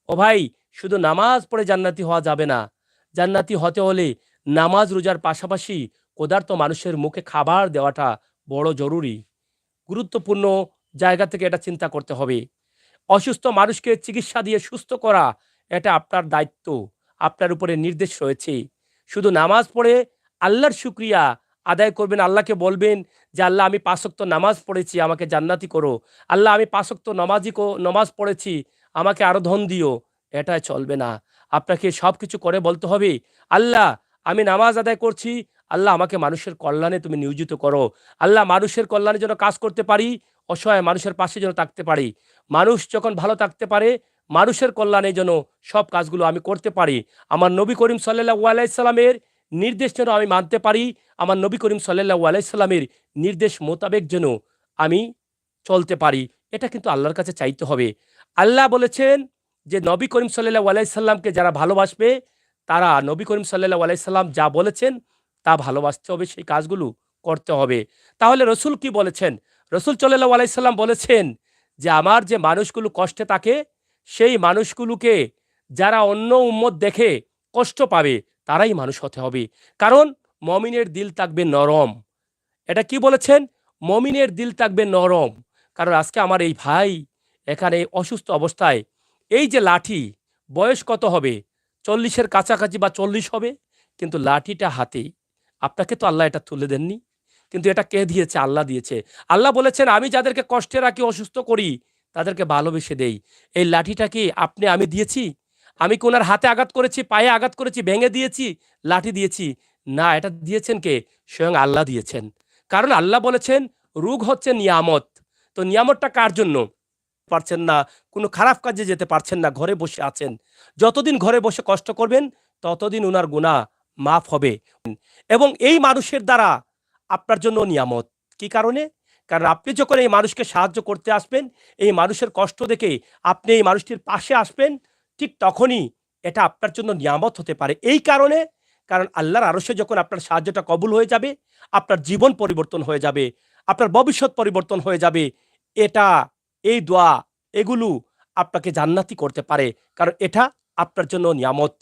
S1: ও ভাই, শুধু নামাজ পড়ে জান্নাতি হওয়া যাবে না। জান্নাতি হতে হলে নামাজ রোজার পাশাপাশি ক্ষুধার্ত মানুষের মুখে খাবার দেওয়াটা বড় জরুরি। গুরুত্বপূর্ণ জায়গা থেকে এটা চিন্তা করতে হবে। অসুস্থ মানুষকে চিকিৎসা দিয়ে সুস্থ করা এটা আপনার দায়িত্ব। আপনার উপরে নির্দেশ রয়েছে। শুধু নামাজ পড়ে আল্লাহর শুকরিয়া আদায় করবেন, আল্লাহকে বলবেন যে আল্লাহ আমি ৫ ওয়াক্ত নামাজ পড়েছি, আমাকে জান্নাতি করো। আল্লাহ আমি ৫ ওয়াক্ত নামাজ পড়েছি, আমাকে আরো ধন দিও। এটা চলবে না। আপনাকে সবকিছু করে বলতে হবে, আল্লাহ আমি নামাজ আদায় করছি, আল্লাহ আমাকে মানুষের কল্যাণে তুমি নিয়োজিত করো। আল্লাহ মানুষের কল্যাণে যেন কাজ করতে পারি, অসহায় মানুষের পাশে যেন থাকতে পারি। মানুষ যখন ভালো থাকতে পারে, মানুষের কল্যাণে যেন সব কাজগুলো আমি করতে পারি। আমার নবী করিম সাল্লাল্লাহু আলাইহি সাল্লামের নির্দেশ যেন আমি মানতে পারি। আমার নবী করিম সাল্লাল্লাহু আলাইহি সাল্লামের নির্দেশ মোতাবেক যেন আমি চলতে পারি। এটা কিন্তু আল্লাহর কাছে চাইতে হবে। আল্লাহ বলেছেন যে নবী করিম সাল্লাল্লাহু আলাইহি সাল্লামকে যারা ভালোবাসবে, তারা নবী করিম সাল্লাল্লাহু আলাইহি সাল্লাম যা বলেছেন তা ভালোবাসতে হবে, সেই কাজগুলো করতে হবে। তাহলে রসুল কি বলেছেন? রসুল সাল্লাল্লাহু আলাইহি সাল্লাম বলেছেন যে আমার যে মানুষগুলো কষ্টে থাকে, সেই মানুষগুলোকে যারা অন্য উম্মত দেখে কষ্ট পাবে, তারাই মানুষ হতে হবে। কারণ মমিনের দিল থাকবে নরম। এটা কি বলেছেন? মমিনের দিল থাকবে নরম। কারণ আজকে আমার এই ভাই এখানে অসুস্থ অবস্থায়, এই যে লাঠি, বয়স কত হবে? ৪০-এর কাছাকাছি বা ৪০ হবে, কিন্তু লাঠিটা হাতে। আপনাকে তো আল্লাহ এটা তুলে দেননি। কিন্তু এটা কে দিয়েছে? আল্লাহ দিয়েছে। আল্লাহ বলেছেন আমি যাদেরকে কষ্টে রাখি, অসুস্থ করি, তাদেরকে ভালোবেসে দেই। এই লাঠিটা কি আমি দিয়েছি? আমি কি ওনার হাতে আঘাত করেছি, পায়ে আঘাত করেছি, ভেঙে দিয়েছি, লাঠি দিয়েছি? না, এটা দিয়েছেন কে? স্বয়ং আল্লাহ দিয়েছেন। কারণ আল্লাহ বলেছেন রোগ হচ্ছে নিয়ামত। তো নিয়ামতটা কার জন্য? পারছেন না, কোনো খারাপ কাজে যেতে পারছেন না, ঘরে বসে আছেন। যতদিন ঘরে বসে কষ্ট করবেন, ততদিন উনার গুনাহ মাফ হবে। এবং এই মানুষের দ্বারা আপনার জন্য নিয়ামত। কি কারণে? কারণ আপনি যখন এই মানুষকে সাহায্য করতে আসবেন, এই মানুষের কষ্ট দেখে আপনি এই মানুষটির পাশে আসবেন, ঠিক তখনই এটা আপনার জন্য নিয়ামত হতে পারে। এই কারণে, কারণ আল্লাহর আরশে যখন আপনার সাহায্যটা কবুল হয়ে যাবে, আপনার জীবন পরিবর্তন হয়ে যাবে, আপনার ভবিষ্যৎ পরিবর্তন হয়ে যাবে। এটা, এই দোয়া, এগুলো আপনাকে জান্নাতি করতে পারে। কারণ এটা আপনার জন্য নিয়ামত।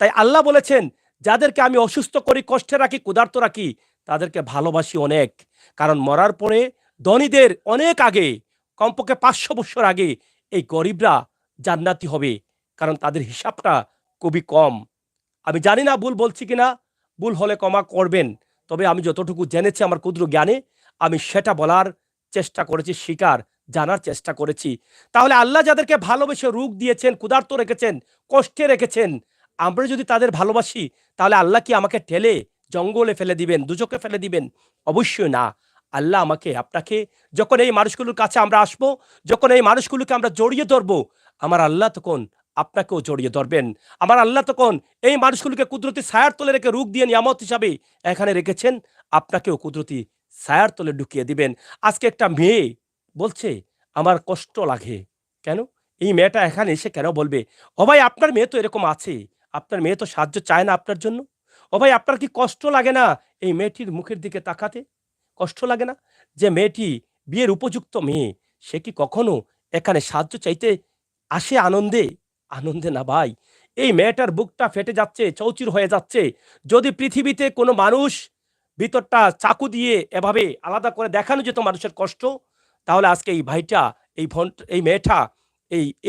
S1: তাই আল্লাহ বলেছেন যাদেরকে আমি অসুস্থ করি, কষ্টে রাখি, ক্ষুধার্ত রাখি, তাদেরকে ভালোবাসি অনেক। কারণ মরার পরে ধনীদের অনেক আগে, কমপক্ষে ৫০০ বছর আগে এই গরিবরা জান্নাতি হবে। কারণ তাদের হিসাবটা খুবই কম। আমি জানি না ভুল বলছি কিনা, ভুল হলে ক্ষমা করবেন। তবে আমি যতটুকু জেনেছি আমার ক্ষুদ্র জ্ঞানে, আমি সেটা বলার চেষ্টা করেছি, জানার চেষ্টা করেছি। তাহলে আল্লাহ যাদেরকে ভালোবেসে রোগ দিয়েছেন, ক্ষুধার্ত রেখেছেন, কষ্টে রেখেছেন, আমরা যদি তাদের ভালোবাসি, তাহলে আল্লাহ কি আমাকে ঠেলে জঙ্গলে ফেলে দিবেন, দুজকে ফেলে দিবেন? অবশ্যই না। আল্লাহ আমাকে, আপনাকে, যখন এই মানুষগুলোর কাছে আমরা আসবো, যখন এই মানুষগুলোকে আমরা জড়িয়ে ধরবো, আমার আল্লাহ তখন আপনাকেও জড়িয়ে ধরবেন। আমার আল্লাহ তখন এই মানুষগুলোকে কুদরতি ছায়ার তলে রেখে রূপ দিয়ে নিয়ামত হিসাবে এখানে রেখেছেন, আপনাকেও কুদরতি ছায়ার তলে ঢুকিয়ে দিবেন। আজকে একটা মেয়ে বলছে আমার কষ্ট লাগে। কেন? এই মেয়েটা এখানে এসে কেন বলবে, ও ভাই আপনার মেয়ে তো এরকম আছে, আপনার মেয়ে তো সাহায্য চায় না আপনার জন্য। ও ভাই আপনার কি কষ্ট লাগে না এই মেয়েটির মুখের দিকে তাকাতে? কষ্ট লাগে না? যে মেয়েটি বিয়ের উপযুক্ত মেয়ে, সে কি কখনো এখানে সাহায্য চাইতে আসে আনন্দে? আনন্দে না ভাই। এই মেয়েটার বুকটা ফেটে যাচ্ছে, চৌচির হয়ে যাচ্ছে। যদি পৃথিবীতে কোনো মানুষ ভিতরটা চাকু দিয়ে এভাবে আলাদা করে দেখানো যেত মানুষের কষ্ট, তাহলে আজকে এই ভাইটা, এই মেয়েটা,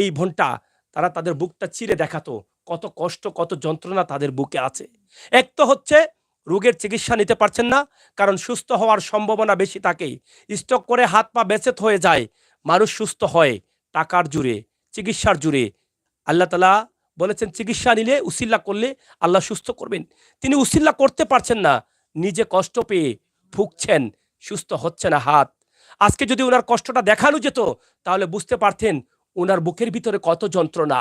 S1: এই বোনটা, তারা তাদের বুকটা চিরে দেখাতো কত কষ্ট, কত যন্ত্রণা তাদের বুকে আছে। এক তো হচ্ছে রোগের চিকিৎসা নিতে পারছেন না, কারণ সুস্থ হওয়ার সম্ভাবনা বেশি থাকে। স্ট্রোক করে হাত পা বেঁচেত হয়ে যায়। মানুষ সুস্থ হয় টাকার জোরে, চিকিৎসার জোরে। আল্লাহ তাআলা বলেছেন চিকিৎসা নিলে, উসিল্লা করলে আল্লাহ সুস্থ করবেন। তিনি উসিল্লা করতে পারছেন না, নিজে কষ্ট পেয়ে ভুগছেন, সুস্থ হচ্ছে না হাত। আজকে যদি উনার কষ্টটা দেখানো যেত, তাহলে বুঝতে পারতেন উনার বুকের ভিতরে কত যন্ত্রণা।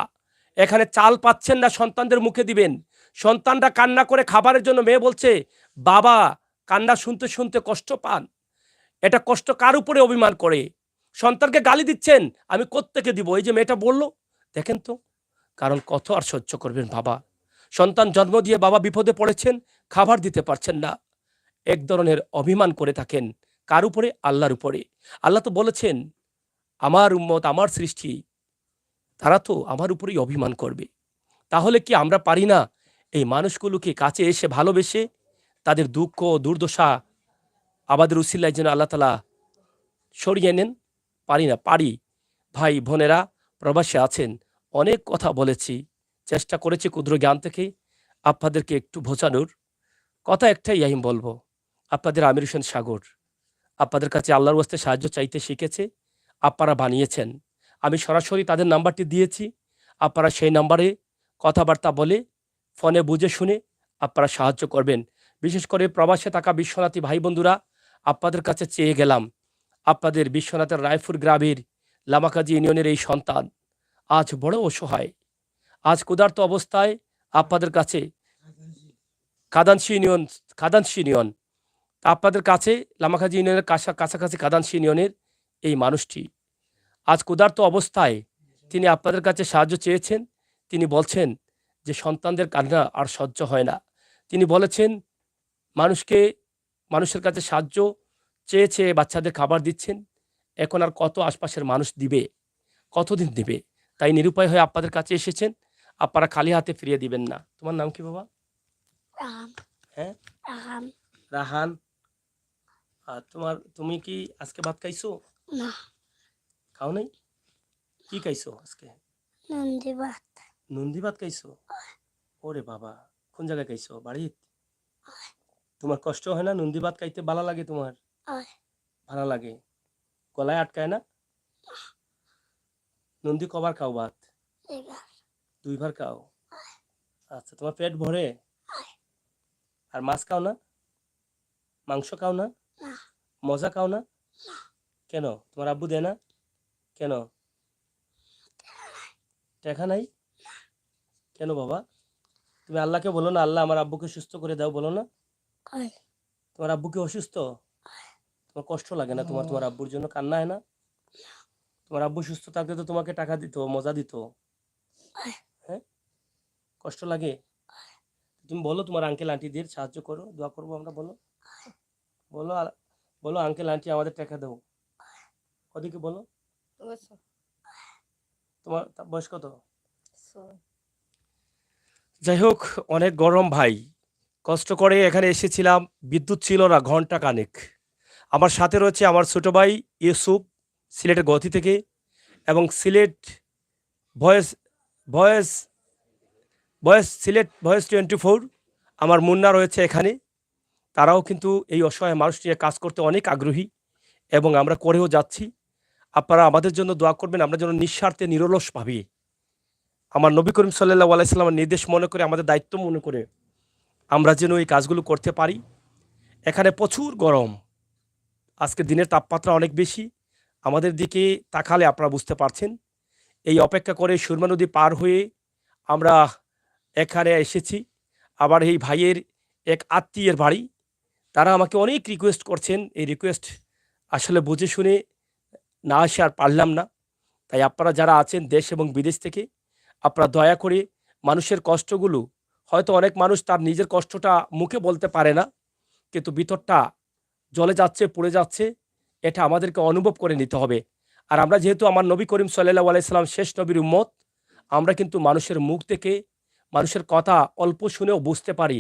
S1: এখানে চাল পাচ্ছেন না, সন্তানদের মুখে দিবেন। সন্তানরা কান্না করে খাবারের জন্য, মেয়ে বলছে বাবা কান্না শুনতে শুনতে কষ্ট পান। এটা কষ্ট কার উপরে অভিমান করে? সন্তানকে গালি দিচ্ছেন, আমি কোত্থেকে দিব? এই যে মেয়েটা বলল, দেখেন তো, কারণ কত আর সহ্য করবেন বাবা? সন্তান জন্ম দিয়ে বাবা বিপদে পড়েছেন, খাবার দিতে পারছেন না। এক ধরনের অভিমান করে থাকেন কার উপরে? আল্লাহর উপরে। আল্লাহ তো বলেছেন আমার উম্মত, আমার সৃষ্টি, তারা তো আমার উপরেই অভিমান করবে। তাহলে কি আমরা পারি না এই মানুষগুলোকে কাছে এসে ভালোবেসে তাদের দুঃখ দুর্দশা আমাদের উসিলায় যেন আল্লাহ তাআলা সরিয়ে নেন? পারি না? পারি। ভাই বোনেরা প্রবাসে আছেন, অনেক কথা বলেছি, চেষ্টা করেছি ক্ষুদ্র জ্ঞান থেকে আপনাদেরকে একটু বোঝানোর। কথা একটাই আমি বলবো, আপনাদের আমির হোসেন সাগর আপনাদের কাছে আল্লাহর ওয়াস্তে সাহায্য চাইতে শিখেছে, আপনারা বানিয়েছেন। আমি সরাসরি তাদের নাম্বারটি দিয়েছি, আপনারা সেই নাম্বারে কথাবার্তা বলে ফোনে বুঝে শুনে আপনারা সাহায্য করবেন। বিশেষ করে প্রবাসে থাকা বিশ্বনাথী ভাই বন্ধুরা, আপনাদের কাছে চেয়ে গেলাম, আপনাদের বিশ্বনাথের রায়পুর গ্রামের লামাকাজি ইউনিয়নের এই সন্তান আজ বড় অসহায়, আজ ক্ষুধার্ত অবস্থায় আপনাদের কাছে, কাদানশি ইউনিয়ন, তা আপনাদের কাছে লামাকাজি ইউনিয়নের কাছাকাছি কাদানশি ইউনিয়নের এই মানুষটি আজ ক্ষুধার্ত অবস্থায় তিনি আপনাদের কাছে সাহায্য চেয়েছেন। তিনি বলছেন যে সন্তানদের কান্না আর সহ্য হয় না। তিনি বলেছেন মানুষের কাছে সাহায্য চেয়েছে, বাচ্চাদের খাবার দিচ্ছেন, এখন আর কত আশপাশের মানুষ দিবে, কতদিন দিবে? তাই নিরুপায় হয়ে আপনাদের কাছে এসেছেন, আপনারা খালি হাতে ফিরিয়ে দিবেন না। তোমার নাম কি বাবা?
S3: রাহান।
S1: হ্যাঁ,
S3: রাহান।
S1: রাহান। আর তুমি কি আজকে ভাত খাইছো?
S3: না।
S1: খাও নাই? কি খাইছো আজকে?
S3: নন্দী ভাত।
S1: নন্দী ভাত খাইছো? ওরে বাবা, কোন জায়গায় খাইছো? বাড়িত? তোমার কষ্ট হয় না? নন্দী ভাত খাইতে ভালো লাগে তোমার? ভালো লাগে? গলায় আটকায় না? নন্দী কবার খাও ভাত? 2 বার খাও? আচ্ছা, তোমার পেট ভরে? আর মাছ খাও না? মাংস খাও না? মজা খাও না? কেন? তোমার আব্বু দেয় না? কেন? টাকা নাই? কেন বাবা? তুমি আল্লাহকে বলো না, আল্লাহ আমার আব্বুকে সুস্থ করে দাও, বলো না? তোমার আব্বু কি অসুস্থ? তোমার কষ্ট লাগে না? তোমার আব্বুর জন্য কান্না হয় না? তোমার আব্বু সুস্থ থাকলে তো তোমাকে টাকা দিত, মজা দিত। হ্যাঁ, কষ্ট লাগে? তুমি বলো তোমার আঙ্কেল আন্টিদের সাহায্য করো, দোয়া করবো আমরা, বলো। বলো বলো আঙ্কেল আন্টি আমাদের টাকা দাও। ওদিকে বলো। তোমার বয়স কত? যাই হোক, অনেক গরম ভাই, কষ্ট করে এখানে এসেছিলাম, বিদ্যুৎ ছিল না ঘন্টা খানেক। আমার সাথে রয়েছে আমার ছোট ভাই ইউসুফ, সিলেটের গতি থেকে, এবং Sylhet voice voice Sylhet voice 24 আমার মুন্না রয়েছে এখানে। তারাও কিন্তু এই অসহায় মানুষ নিয়ে কাজ করতে অনেক আগ্রহী এবং আমরা করেও যাচ্ছি। আপনারা আমাদের জন্য দোয়া করবেন, আমরা যেন নিঃস্বার্থে নিরলসভাবে আমার নবী করিম সাল্লাল্লাহু আলাইহি সাল্লামের নির্দেশ মনে করে, আমাদের দায়িত্ব মনে করে আমরা যেন এই কাজগুলো করতে পারি। এখানে প্রচুর গরম, আজকে দিনের তাপমাত্রা অনেক বেশি। আমাদের দিকে তাকালে আপনারা বুঝতে পারছেন। এই অপেক্ষা করে সুরমা নদী পার হয়ে আমরা এখানে এসেছি। আবার এই ভাইয়ের এক আত্মীয়ের বাড়ি। তারা আমাকে অনেক রিকোয়েস্ট করছেন। এই রিকোয়েস্ট আসলে বুঝে শুনে না এসে আর পারলাম না। তাই আপনারা যারা আছেন দেশ এবং বিদেশ থেকে, আপনারা দয়া করে মানুষের কষ্টগুলো, হয়তো অনেক মানুষ তার নিজের কষ্টটা মুখে বলতে পারে না, কিন্তু ভিতরটা জ্বলে যাচ্ছে, পুড়ে যাচ্ছে, এটা আমাদেরকে অনুভব করে নিতে হবে। আর আমরা যেহেতু আমার নবী করিম সাল্লাল্লাহু আলাইহি সাল্লাম শেষ নবীর উম্মত, আমরা কিন্তু মানুষের মুখ থেকে, মানুষের কথা অল্প শুনেও বুঝতে পারি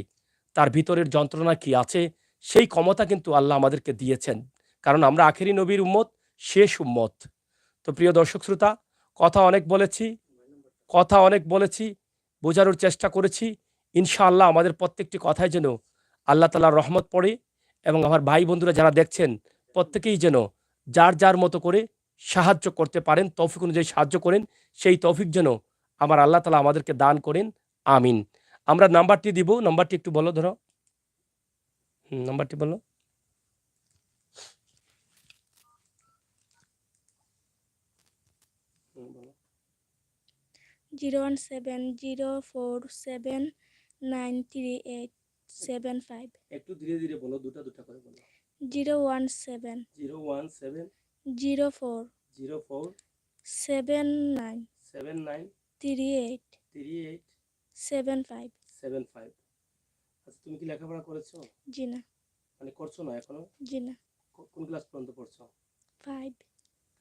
S1: তার ভিতরের যন্ত্রণা কি আছে। সেই ক্ষমতা কিন্তু আল্লাহ আমাদেরকে দিয়েছেন। কারণ আমরা আখেরি নবীর উম্মত, শেষ উম্মত। তো প্রিয় দর্শক শ্রোতা, কথা অনেক বলেছি, কথা অনেক বলেছি, বোঝানোর চেষ্টা করেছি। ইনশাআল্লাহ আমাদের প্রত্যেকটি কথায় যেন আল্লাহ তাআলার রহমত পড়ে এবং আমার ভাই বন্ধুরা যারা দেখছেন প্রত্যেকেই যেন যার যার মতো করে সাহায্য করতে পারেন, তৌফিক অনুযায়ী সাহায্য করেন। সেই তৌফিক যেন আমার আল্লাহ তাআলা আমাদেরকে দান করেন। আমিন। আমরা নাম্বারটি দিব। নাম্বারটি একটু বলো, ধরো। নাম্বারটি বলো। বলো।
S4: 01704793875
S1: একটু ধীরে ধীরে বলো, দুটা দুটা করে বলো।
S4: 017
S1: 017
S4: 04
S1: 04
S4: 79
S1: 79
S4: 38
S1: 38
S4: 75
S1: 75। আচ্ছা, তুমি কি লেখাপড়া করেছো?
S4: জি না,
S1: মানে করছো না এখনো?
S4: জি না,
S1: কোন ক্লাস পর্যন্ত পড়ছো?
S4: 5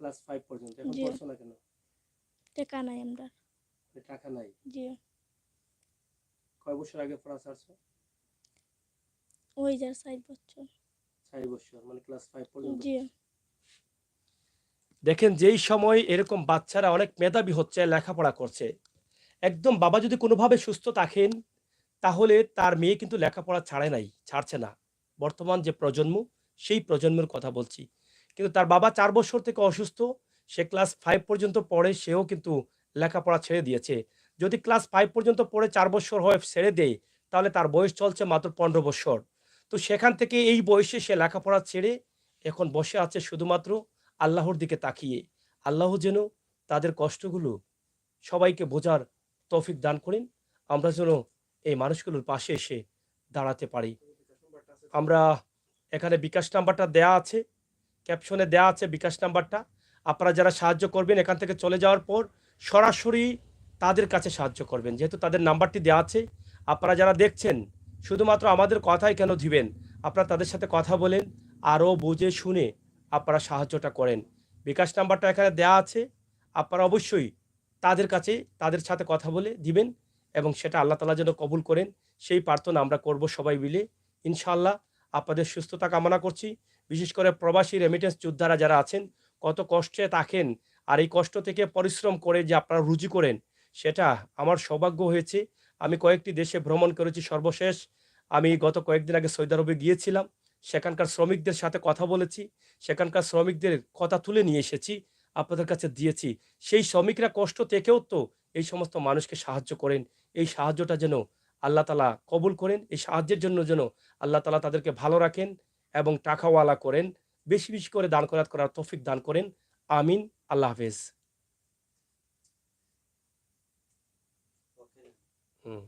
S1: ক্লাস 5 পর্যন্ত। এখন
S4: জি।
S1: পড়ছো না কেন?
S4: টাকা নাই আমরা।
S1: মানে টাকা নাই।
S4: জি,
S1: কয় বছর আগে পড়া ছাড়ছো?
S4: ওই যা 4 বছর।
S1: 4 বছর, মানে ক্লাস 5 পর্যন্ত।
S4: জি,
S1: দেখেন, যেই সময় এরকম বাচ্চারা অনেক মেধাবী হচ্ছে, লেখাপড়া করছে, একদম বাবা যদি কোনোভাবে সুস্থ থাকেন, তাহলে তার মেয়ে কিন্তু লেখাপড়া ছাড়ছে না। বর্তমান যে প্রজন্ম, সেই প্রজন্মের কথা বলছি। কিন্তু তার বাবা 4 বছর থেকে অসুস্থ, সে ক্লাস 5 পর্যন্ত পড়ে, সেও কিন্তু লেখাপড়া ছেড়ে দিয়েছে। যদি ক্লাস 5 পর্যন্ত পড়ে 4 বছর হয় ছেড়ে দেয়, তাহলে তার বয়স চলছে মাত্র 15 বছর। তো সেখান থেকে এই বয়সে সে লেখাপড়া ছেড়ে এখন বসে আছে শুধুমাত্র আল্লাহর দিকে তাকিয়ে। আল্লাহ যেন তাদের কষ্টগুলো সবাইকে বোঝার তৌফিক দান করেন। আমরা যেন এই মানুষগুলোর পাশে এসে দাঁড়াতে পারি। আমরা এখানে বিকাশ নাম্বারটা দেয়া আছে, ক্যাপশনে দেয়া আছে বিকাশ নাম্বারটা। আপনারা যারা সাহায্য করবেন, এখান থেকে চলে যাওয়ার পর সরাসরি তাদের কাছে সাহায্য করবেন, যেহেতু তাদের নাম্বারটি দেওয়া আছে। আপনারা যারা দেখছেন, শুধুমাত্র আমাদের কথাই কেন দিবেন, আপনারা তাদের সাথে কথা বলেন, আরও বুঝে শুনে আপনারা সাহায্যটা করেন। বিকাশ নাম্বারটা এখানে দেওয়া আছে, আপনারা অবশ্যই তাদের কাছে, তাদের সাথে কথা বলে দিবেন এবং সেটা আল্লাহ তাআলা যেন কবুল করেন, সেই প্রার্থনা আমরা করব সবাই মিলে ইনশাআল্লাহ। আপনাদের সুস্থতা কামনা করছি। বিশেষ করে প্রবাসী রেমিটেন্স যোদ্ধারা যারা আছেন, কত কষ্টে থাকেন, আর এই কষ্ট থেকে পরিশ্রম করে যে আপনারা রুজি করেন, সেটা আমার সৌভাগ্য হয়েছে। আমি কয়েকটি দেশে ভ্রমণ করেছি। সর্বশেষ আমি গত কয়েকদিন আগে সৌদি আরবে গিয়েছিলাম। সেখানকার শ্রমিকদের সাথে কথা বলেছি, সেখানকার শ্রমিকদের কথা তুলে নিয়ে এসেছি, আপনাদের কাছে দিয়েছি। সেই শ্রমিকরা কষ্ট থেকেও তো এই সমস্ত মানুষকে সাহায্য করেন। এই সাহায্যটা যেন আল্লাহ তাআলা কবুল করেন। এই সাহায্যের জন্য যেন আল্লাহ তাআলা তাদেরকে ভালো রাখেন এবং টাকাওয়ালা করেন। বেশি বেশি করে দান খয়রাত করার তৌফিক দান করেন। আমিন। আল্লাহ হাফেজ। হুম।